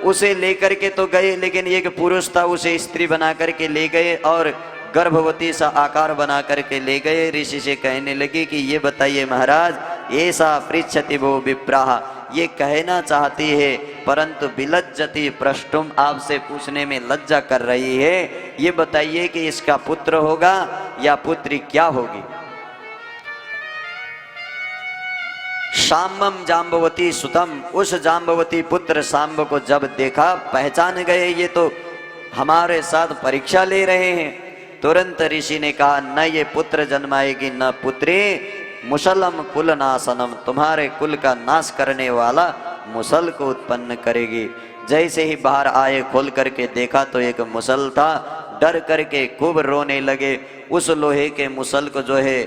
Speaker 1: उसे लेकर के तो गए, लेकिन एक पुरुष था उसे स्त्री बना करके ले गए और गर्भवती सा आकार बना करके ले गए। ऋषि से कहने लगे कि ये बताइए महाराज, ऐसा पृच्छति वो विप्राह, ये कहना चाहती है परंतु विलज्जति प्रष्टुम, आपसे पूछने में लज्जा कर रही है। ये बताइए कि इसका पुत्र होगा या पुत्री क्या होगी। शाम्बम जाम्बवती सुतम, उस जाम्बवती पुत्र शाम्ब को जब देखा पहचान गए, ये तो हमारे साथ परीक्षा ले रहे हैं। तुरंत ऋषि ने कहा न ये पुत्र जन्माएगी न पुत्री, मुसलम कुल नासनम, तुम्हारे कुल का नाश करने वाला मुसल को उत्पन्न करेगी। जैसे ही बाहर आए, खोल करके देखा तो एक मुसल था। डर करके खूब रोने लगे। उस लोहे के मुसल को जो है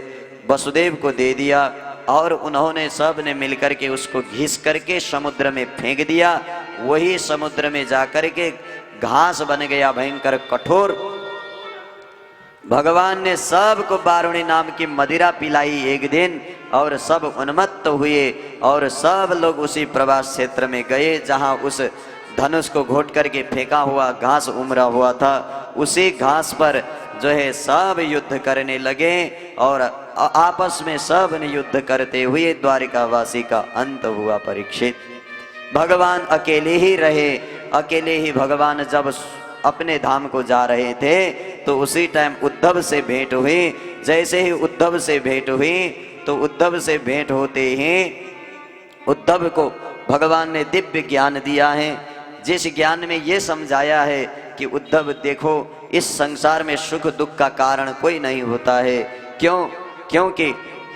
Speaker 1: वसुदेव को दे दिया और उन्होंने सब ने मिलकर के उसको घिस करके समुद्र में फेंक दिया। वही समुद्र में जाकर के घास बन गया भयंकर कठोर। भगवान ने सबको बारुणी नाम की मदिरा पिलाई एक दिन और सब उन्मत्त हुए और सब लोग उसी प्रवास क्षेत्र में गए जहां उस धनुष को घोट करके फेंका हुआ घास उमड़ा हुआ था। उसी घास पर जो है सब युद्ध करने लगे और आपस में सब ने युद्ध करते हुए द्वारिकावासी का अंत हुआ। परीक्षित भगवान अकेले ही रहे। अकेले ही भगवान जब अपने धाम को जा रहे थे तो उसी टाइम उद्धव से भेंट हुई। जैसे ही उद्धव से भेंट हुई तो उद्धव से भेंट होते ही उद्धव को भगवान ने दिव्य ज्ञान दिया है, जिस ज्ञान में ये समझाया है कि उद्धव देखो, इस संसार में सुख दुख का कारण कोई नहीं होता है। क्यों? क्योंकि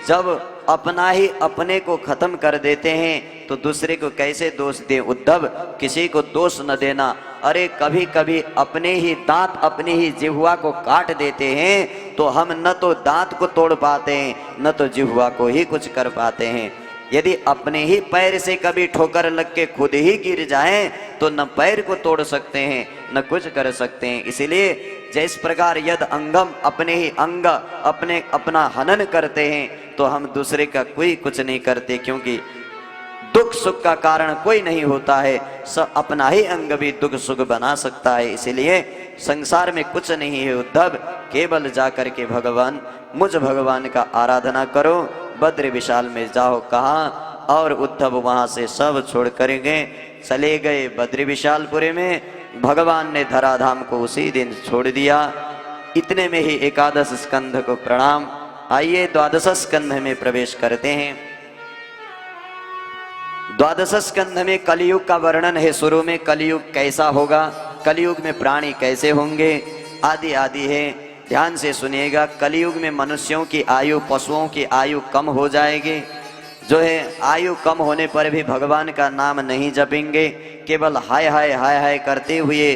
Speaker 1: जब अपना ही अपने को खत्म कर देते हैं तो दूसरे को कैसे दोष दे। उद्धव, किसी को दोष न देना। अरे कभी कभी अपने ही दांत अपनी ही जिह्वा को काट देते हैं तो हम न तो दांत को तोड़ पाते हैं न तो जिह्वा को ही कुछ कर पाते हैं। यदि अपने ही पैर से कभी ठोकर लग के खुद ही गिर जाएं तो न पैर को तोड़ सकते हैं न कुछ कर सकते हैं। इसलिए जिस प्रकार यद अंगम, अपने ही अंग अपना हनन करते हैं तो हम दूसरे का कोई कुछ नहीं करते, क्योंकि दुख सुख का कारण कोई नहीं होता है। सब अपना ही अंग भी दुख सुख बना सकता है। इसलिए संसार में कुछ नहीं है उद्धव, केवल जाकर के भगवान, मुझ भगवान का आराधना करो। बद्र विशाल में जाओ कहा और उद्धव वहां से सब छोड़ करेंगे चले गए बद्री विशालपुरी में। भगवान ने धराधाम को उसी दिन छोड़ दिया। इतने में ही एकादश स्कंध को प्रणाम। आइए द्वादश स्कंध में प्रवेश करते हैं। द्वादश स्कंध में कलयुग का वर्णन है। शुरू में कलयुग कैसा होगा, कलयुग में प्राणी कैसे होंगे, आदि आदि है। ध्यान से सुनिएगा। कलयुग में मनुष्यों की आयु, पशुओं की आयु कम हो जाएगी। जो है आयु कम होने पर भी भगवान का नाम नहीं जपेंगे, केवल हाय हाय हाय हाय करते हुए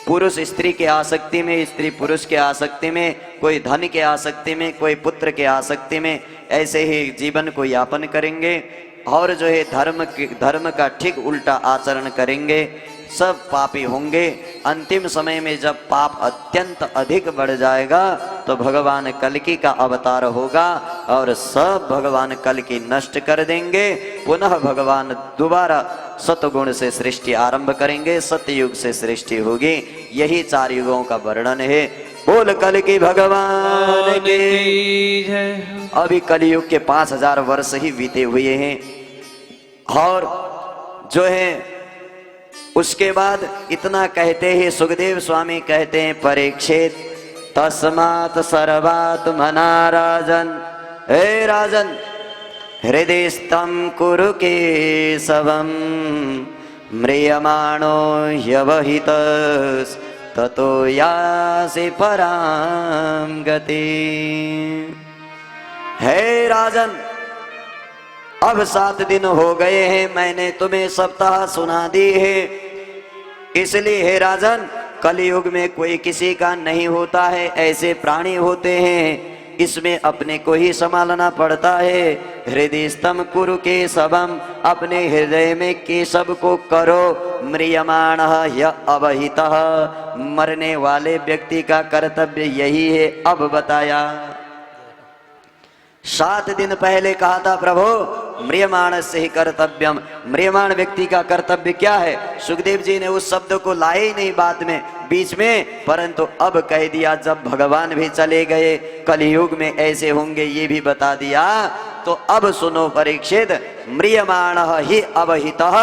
Speaker 1: पुरुष स्त्री के आसक्ति में, स्त्री पुरुष के आसक्ति में, कोई धन के आसक्ति में, कोई पुत्र के आसक्ति में, ऐसे ही जीवन को यापन करेंगे और जो है धर्म का ठीक उल्टा आचरण करेंगे। सब पापी होंगे। अंतिम समय में जब पाप अत्यंत अधिक बढ़ जाएगा तो भगवान कल्कि का अवतार होगा और सब भगवान कल्कि नष्ट कर देंगे। पुनः भगवान दोबारा सतगुण से सृष्टि आरंभ करेंगे, सतयुग से सृष्टि होगी। यही 4 युगों का वर्णन है। बोल कल्कि भगवान की जय। अभी कलयुग के 5000 वर्ष ही बीते हुए हैं और जो है उसके बाद इतना कहते ही सुखदेव स्वामी कहते हैं, परीक्षित तस्मात् सर्वात्मना राजन, हे राजन हृदयस्थं कुरु केशवं म्रियमाणो ह्यवहितस् ततो यासि परां गति। हे राजन, अब 7 दिन हो गए हैं, मैंने तुम्हें सप्ताह सुना दी है। इसलिए हे राजन, कलयुग में कोई किसी का नहीं होता है, ऐसे प्राणी होते हैं, इसमें अपने को ही संभालना पड़ता है। हृदयस्थं कुरु केशवम, अपने हृदय में केशव को करो। म्रियमाणः ह्य अवहितः, मरने वाले व्यक्ति का कर्तव्य यही है। अब बताया 7 दिन पहले कहा था प्रभु म्रियमाण से ही कर्तव्यम, म्रियमाण व्यक्ति का कर्तव्य क्या है। सुखदेव जी ने उस शब्द को लाए ही नहीं बाद में बीच में, परंतु अब कह दिया जब भगवान भी चले गए कलयुग में ऐसे होंगे ये भी बता दिया। तो अब सुनो परीक्षित, म्रियमाण ही अवहितः,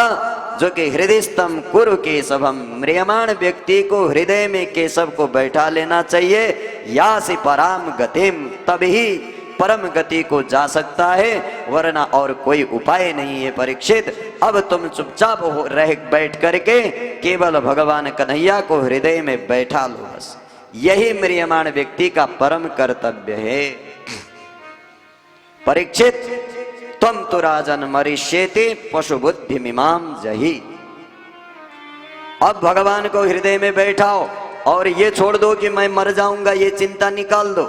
Speaker 1: जो कि हृदयस्थं कुरु केशवम, म्रियमाण व्यक्ति को हृदय में केशव को बैठा लेना चाहिए। यासि पराम गतिम, तभी परम गति को जा सकता है, वरना और कोई उपाय नहीं है। परीक्षित, अब तुम चुपचाप रह बैठ करके केवल भगवान कन्हैया को हृदय में बैठा लो, बस यही म्रियमाण व्यक्ति का परम कर्तव्य है। परीक्षित तुम तो राजन मरिष्येति पशु बुद्धि मिमाम जही। अब भगवान को हृदय में बैठाओ और ये छोड़ दो कि मैं मर जाऊंगा, ये चिंता निकाल दो।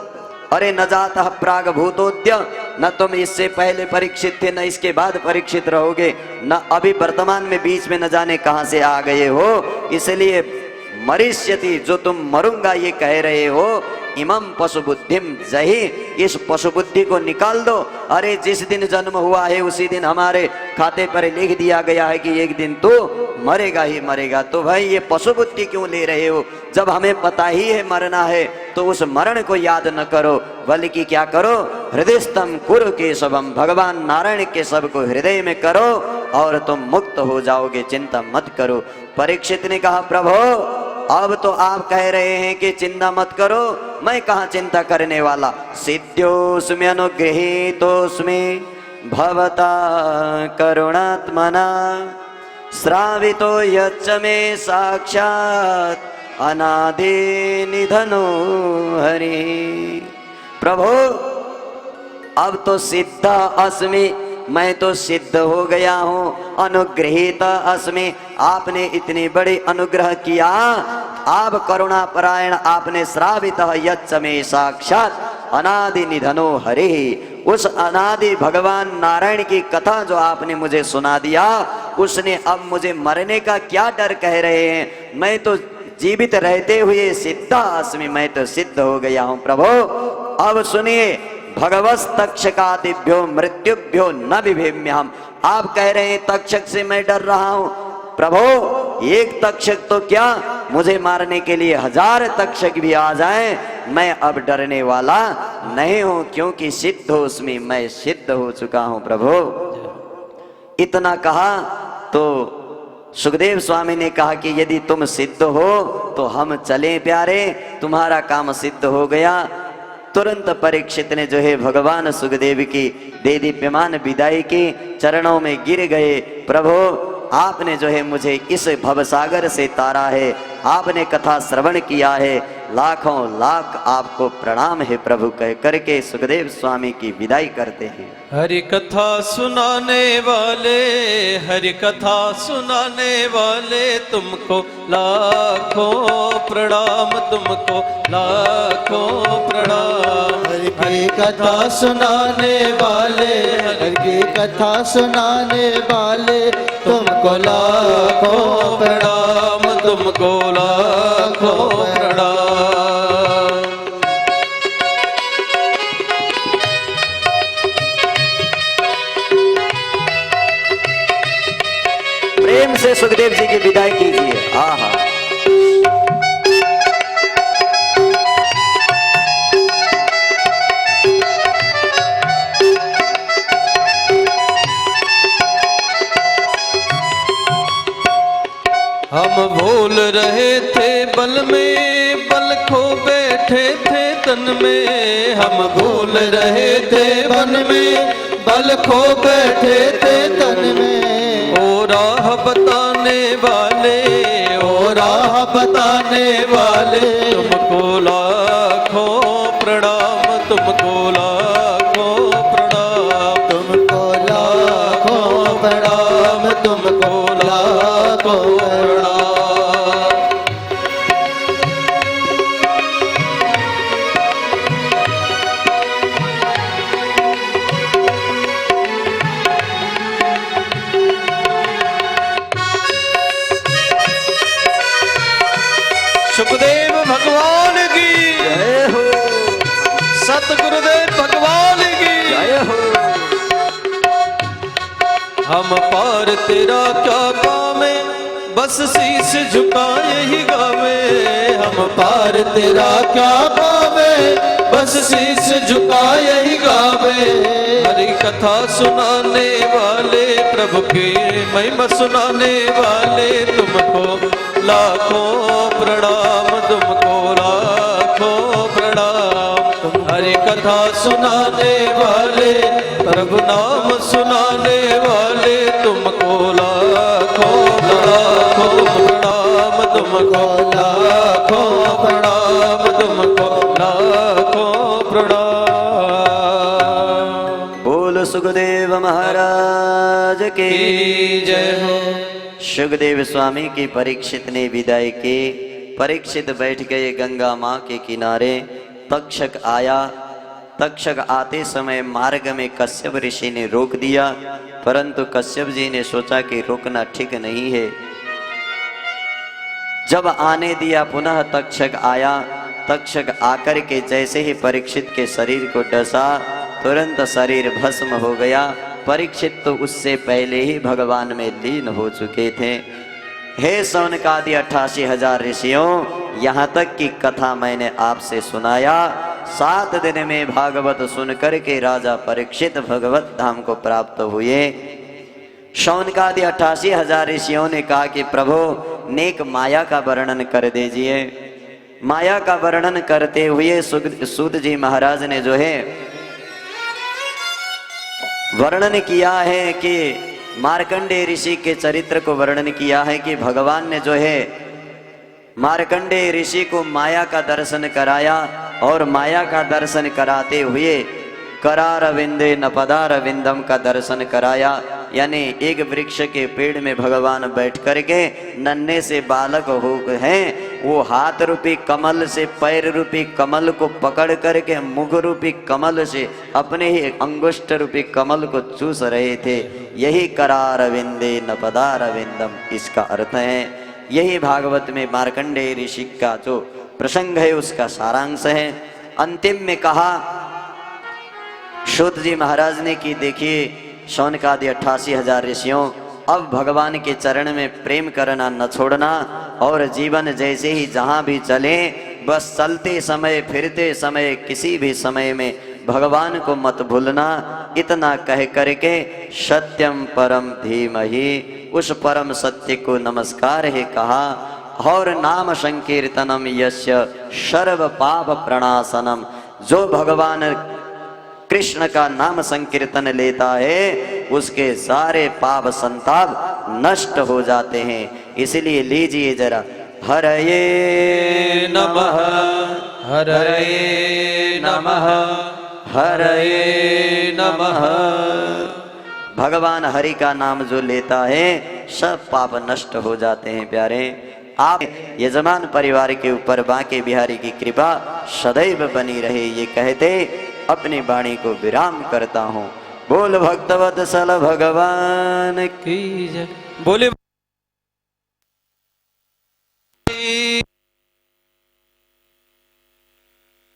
Speaker 1: अरे न जातः प्राग भूतोद्य, न तुम इससे पहले परीक्षित थे, न इसके बाद परीक्षित रहोगे, न अभी वर्तमान में बीच में न जाने कहां से आ गए हो। इसलिए मरिष्यति, जो तुम मरूंगा ये कह रहे हो, इमम पशु बुद्धिम जही, इस पशु बुद्धि को निकाल दो। अरे जिस दिन जन्म हुआ है उसी दिन हमारे खाते पर लिख दिया गया है कि एक दिन तो मरेगा ही मरेगा। तो भाई ये पशु बुद्धि क्यों ले रहे हो? जब हमें पता ही है मरना है तो उस मरण को याद न करो, बल्कि क्या करो, हृदयस्थम कुरु केशवम, भगवान नारायण के सब को हृदय में करो और तुम मुक्त हो जाओगे, चिंता मत करो। परीक्षित ने कहा प्रभु अब तो आप कह रहे हैं कि चिंता मत करो, मैं कहाँ चिंता करने वाला। सिद्ध्योस्मि अनुगृहीतोस्मि भवता करुणात्मना, श्रावितो यच्च मे साक्षात् अनादि निधनो हरि। प्रभु अब तो सिद्ध अस्मि, मैं तो सिद्ध हो गया हूँ, अनुग्रहीत अस्मि, आपने इतनी बड़ी अनुग्रह किया, आप करुणा परायण, आपने श्रावित यच्च मे साक्षात् अनादि निधनो हरि, उस अनादि भगवान नारायण की कथा जो आपने मुझे सुना दिया, उसने अब मुझे मरने का क्या डर कह रहे हैं। मैं तो जीवित रहते हुए सिद्ध अस्मि, मैं तो सिद्ध हो गया हूँ। प्रभु अब सुनिए, भगवस् तक्षकादिभ्यो मृत्युभ्यो न बिभेम्यहम्, आप कह रहे हैं तक्षक से मैं डर रहा हूं। प्रभु एक तक्षक तो क्या, मुझे मारने के लिए 1000 तक्षक भी आ जाएं, मैं अब डरने वाला नहीं हूं, क्योंकि सिद्ध हो उसमें मैं सिद्ध हो चुका हूं। प्रभु इतना कहा तो सुखदेव स्वामी ने कहा कि यदि तुम सिद्ध हो तो हम चलें प्यारे, तुम्हारा काम सिद्ध हो गया। तुरंत परीक्षित ने जो है भगवान सुखदेव की दे दीप्यमान विदाई की, चरणों में गिर गए। प्रभु आपने जो है मुझे इस भवसागर से तारा है, आपने कथा श्रवण किया है, लाखों लाख आपको प्रणाम है प्रभु कह करके सुखदेव स्वामी की विदाई करते हैं।
Speaker 2: हरि कथा सुनाने वाले, हरि कथा सुनाने वाले, तुमको लाखों प्रणाम, तुमको लाखों प्रणाम।
Speaker 3: हरि की कथा सुनाने वाले, हरि की कथा सुनाने वाले, तुमको लाखों प्रणाम,
Speaker 2: तुमको लाखों प्रणाम।
Speaker 1: प्रेम से सुखदेव जी की विदाई कीजिए। आहा
Speaker 2: हम भूल रहे थे बल में, बल खो बैठे थे तन में, हम भूल रहे थे बल में,
Speaker 3: बल खो बैठे थे तन में।
Speaker 2: ओ राह बताने वाले,
Speaker 3: ओ राह बताने वाले,
Speaker 2: तुमको लाखों प्रणाम, तुमको लाखों प्रणाम,
Speaker 3: तुमको लाखों प्रणाम, तुमको लाखों प्रणाम।
Speaker 2: सुखदेव भगवान की
Speaker 1: जय हो,
Speaker 2: सतगुरुदेव भगवान की
Speaker 1: जय हो।
Speaker 2: हम पार तेरा क्या पावे, बस शीश झुकाए ही गावे, हम
Speaker 3: पार तेरा क्या पावे, बस शीश झुकाए ही गावे।
Speaker 2: हरि कथा सुनाने वाले, प्रभु की महिमा सुनाने वाले, तुमको लाखों प्रणाम, तुमको लाखों प्रणाम। हरि कथा सुनाने वाले, प्रभु नाम सुनाने वाले, तुमको लाखों लाखों प्रणाम, तुमको लाखों प्रणाम, तुमको लाखों प्रणाम।
Speaker 1: सुखदेव महाराज की
Speaker 2: जय हो।
Speaker 1: सुखदेव स्वामी की परीक्षित ने विदाई की। परीक्षित बैठ गए गंगा माँ के किनारे। तक्षक आया। तक्षक आते समय मार्ग में कश्यप ऋषि ने रोक दिया, परंतु कश्यप जी ने सोचा कि रोकना ठीक नहीं है। जब आने दिया पुनः तक्षक आया। तक्षक आकर के जैसे ही परीक्षित के शरीर को डसा, तुरंत शरीर भस्म हो गया। परीक्षित तो उससे पहले ही भगवान में लीन हो चुके थे। हे शौनकादि 88,000 ऋषियों, यहाँ तक की कथा मैंने आपसे सुनाया। 7 दिन में भागवत सुनकर के राजा परीक्षित भगवत धाम को प्राप्त हुए। शौनकादि 88,000 ऋषियों ने कहा कि प्रभु नेक माया का वर्णन कर दीजिए। माया का वर्णन करते हुए सूत जी महाराज ने जो है वर्णन किया है कि मार्कंडेय ऋषि के चरित्र को वर्णन किया है कि भगवान ने जो है मार्कंडेय ऋषि को माया का दर्शन कराया और माया का दर्शन कराते हुए करारविंदे न पदारविंदम का दर्शन कराया। यानी एक वृक्ष के पेड़ में भगवान बैठ करके नन्हे से बालक हो हैं, वो हाथ रूपी कमल से पैर रूपी कमल को पकड़ करके मुख रूपी कमल से अपने ही अंगुष्ठ रूपी कमल को चूस रहे थे। यही करारविंदे न पदारविंदम इसका अर्थ है। यही भागवत में मार्कंडेय ऋषि का जो प्रसंग है उसका सारांश है। अंतिम में कहा सूत जी महाराज ने कि देखिए शौनकादि 88,000 ऋषियों, अब भगवान के चरण में प्रेम करना न छोड़ना और जीवन जैसे ही जहाँ भी चले बस चलते समय फिरते समय किसी भी समय में भगवान को मत भूलना। इतना कह करके सत्यम परम धीमहि उस परम सत्य को नमस्कार है कहा। और नाम संकीर्तनम यस्य सर्व पाप प्रणाशनम, जो भगवान कृष्ण का नाम संकीर्तन लेता है उसके सारे पाप संताप नष्ट हो जाते हैं। इसलिए लीजिए जरा हरये नमः
Speaker 2: हरये नमः
Speaker 1: हरये नमः। भगवान हरि का नाम जो लेता है सब पाप नष्ट हो जाते हैं। प्यारे आप यजमान परिवार के ऊपर बांके बिहारी की कृपा सदैव बनी रहे, ये कहते अपनी वाणी को विराम करता हूँ। बोल भक्तवत्सल भगवान
Speaker 2: की जय। बोले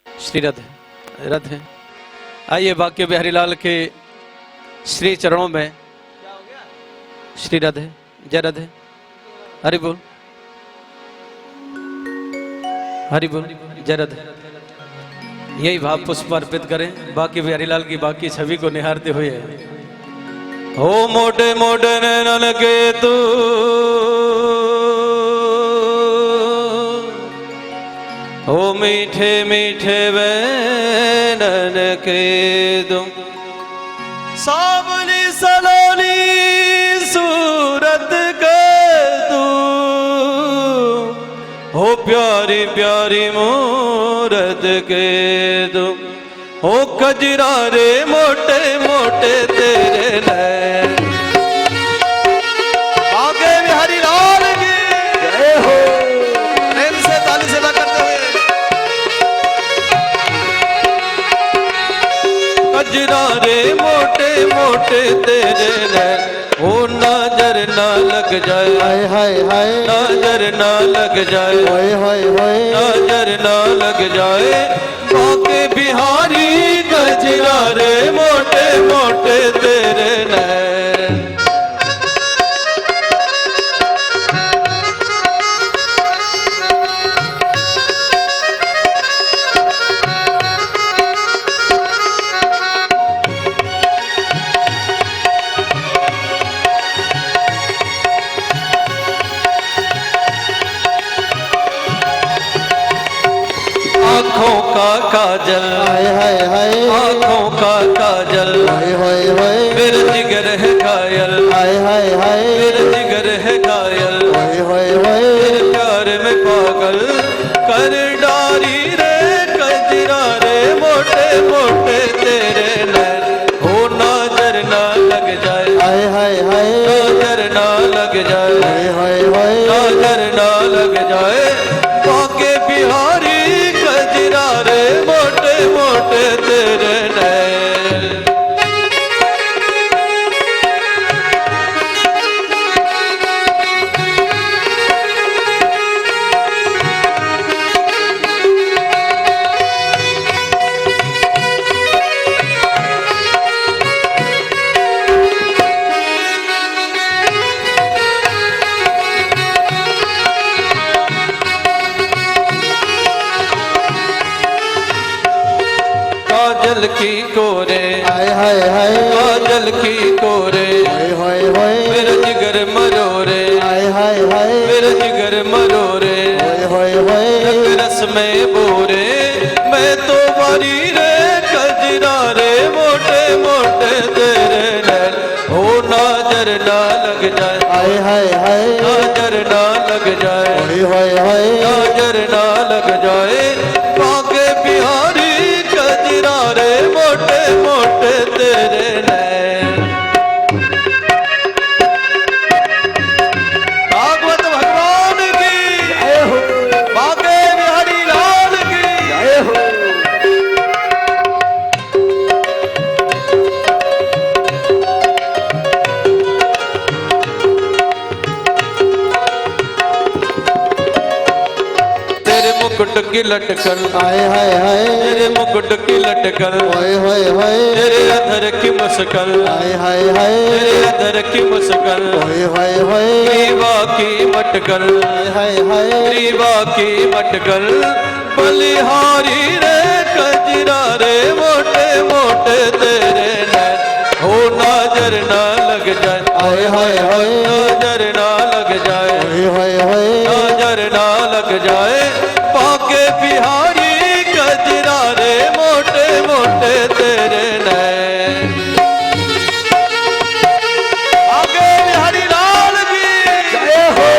Speaker 2: श्री रथ है। आइए बांके बिहारी लाल के श्री चरणों में श्री रथ है, जय रथ है। हरि बोल हरि बोल, जय रथ है। यही भाव पुष्प अर्पित करें बांके बिहारी लाल की बाकी छवि को निहारते हुए। हो मोटे मोटे नैनन के तू हो मीठे मीठे वैनन के तुम सावली सलोनी सूरत के तू हो प्यारी प्यारी मूरत के तुम हो कजरा रे मोटे मोटे तेरे नैन। बांके बिहारी लाल की जय हो। प्रेम से ताली से करते हुए कजरा रे मोटे मोटे तेरे नैन। ओ नजर ना लग जाए हाय हाय हाय, नजर ना लग जाए हाय हाय हाय, नजर ना लग जाए बांके बिहारी कजरा रे मोटे मोटे तेरे नैन। आँखों का काजल हाय हाय हाय, आँखों का काजल हाय हाय हाय, मेरा जिगर है घायल हाय हाय हाय, मेरा जिगर है घायल हाय हाय हाय, तेरे प्यार में पागल कर डारी रे कजरा रे मोटे मोटे तेरे नैन। हो नजर काजल की कोरे
Speaker 3: हाय हाय हाय
Speaker 2: काजल की कोरे
Speaker 3: हाय हाय हाय
Speaker 2: मेरा जिगर मरोरे
Speaker 3: हाय हाय हाय
Speaker 2: मेरा जिगर मरोरे
Speaker 3: हाय हाय हाय
Speaker 2: रस में बोरे मैं तो बारी रे कजरा रे मोटे मोटे तेरे नैन हो नजर ना लग जाए
Speaker 3: हाय हाय हाय
Speaker 2: नजर ना लग जाए
Speaker 3: हाय हाय हाय
Speaker 2: नजर ना लग जाए बाके बिहारी कजरा रे मोटे मोटे तेरे नैन। भागवत भगवान की
Speaker 3: जय हो
Speaker 2: बाके बिहारी लाल की
Speaker 3: जय हो
Speaker 2: तेरे मुकुट की लटकन
Speaker 3: हाय हाय हाय
Speaker 2: तेरे मुकुट की लटकन
Speaker 3: हाय हाय हाय
Speaker 2: तेरे अधर की मुस्कान
Speaker 3: हाय हाय हाय
Speaker 2: तेरे अधर की मुस्कान
Speaker 3: हाय हाय हाय
Speaker 2: ग्रीवा की मटकन
Speaker 3: हाय हाय
Speaker 2: ग्रीवा की मटकन बलिहारी रे कजरा रे मोटे मोटे तेरे नैन हो नजर ना लग जाए
Speaker 3: हाय हाय हाय
Speaker 2: नजर ना लग जाए
Speaker 3: हाय हाय हाय
Speaker 2: नजर ना लग जाए बाके बिहारी कजरा रे मोटे मोटे तेरे नैन। आगे बिहारी लाल की
Speaker 3: जय हो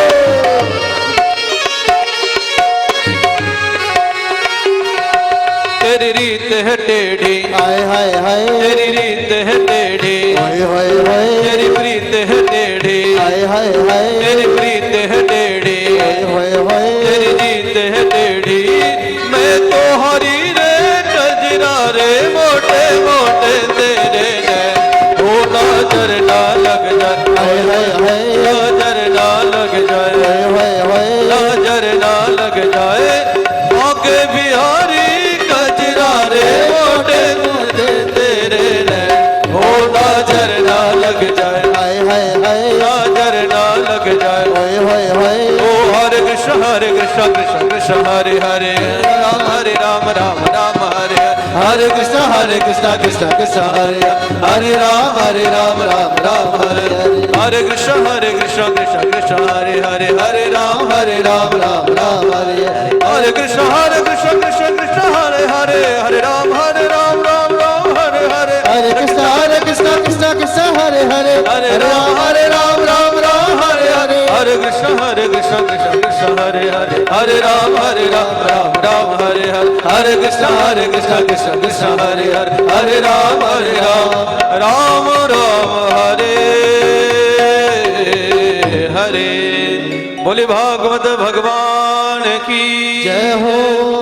Speaker 2: तेरी रीत है टेढ़ी
Speaker 3: हाय हाय हाय
Speaker 2: तेरी रीत है टेढ़ी
Speaker 3: हाय हाय हाय
Speaker 2: तेरी प्रीत है टेढ़ी
Speaker 3: हाय हाय हाय
Speaker 2: तेरी प्रीत है टेढ़ी
Speaker 3: हाय हाय
Speaker 2: तेरी जीत है टेढ़ी मैं तो हरी रे कजरा रे मोटे मोटे तेरे नैन हो नजर ना लग जाए
Speaker 3: हाय हाय हाय
Speaker 2: नजर ना लग जाए
Speaker 3: हाय हाय हाय
Speaker 2: नजर ना लग जाए मौके बिहारी कजरा रे मोटे मोटे तेरे नैन हो नजर ना लग जाए
Speaker 3: हाय हाय हाय
Speaker 2: नजर ना लग जाए
Speaker 3: हाय हाय हाय
Speaker 2: ओ हरे कृष्ण कृष्ण कृष्ण हरे हरे हरे राम राम राम हरे हरे कृष्ण कृष्ण कृष्ण हरे राम राम हरे हरे कृष्ण कृष्ण कृष्ण हरे राम राम हरे हरे कृष्ण कृष्ण कृष्ण हरे राम राम हरे हरे
Speaker 3: हरे कृष्ण कृष्ण कृष्ण हरे हरे
Speaker 2: हरे राम राम हरे हरे हरे कृष्ण कृष्ण कृष्ण हरे राम राम हरे हरे हरे कृष्ण कृष्ण कृष्ण हरे राम राम राम हरे हरे। बोले भागवत भगवान की
Speaker 3: जय हो।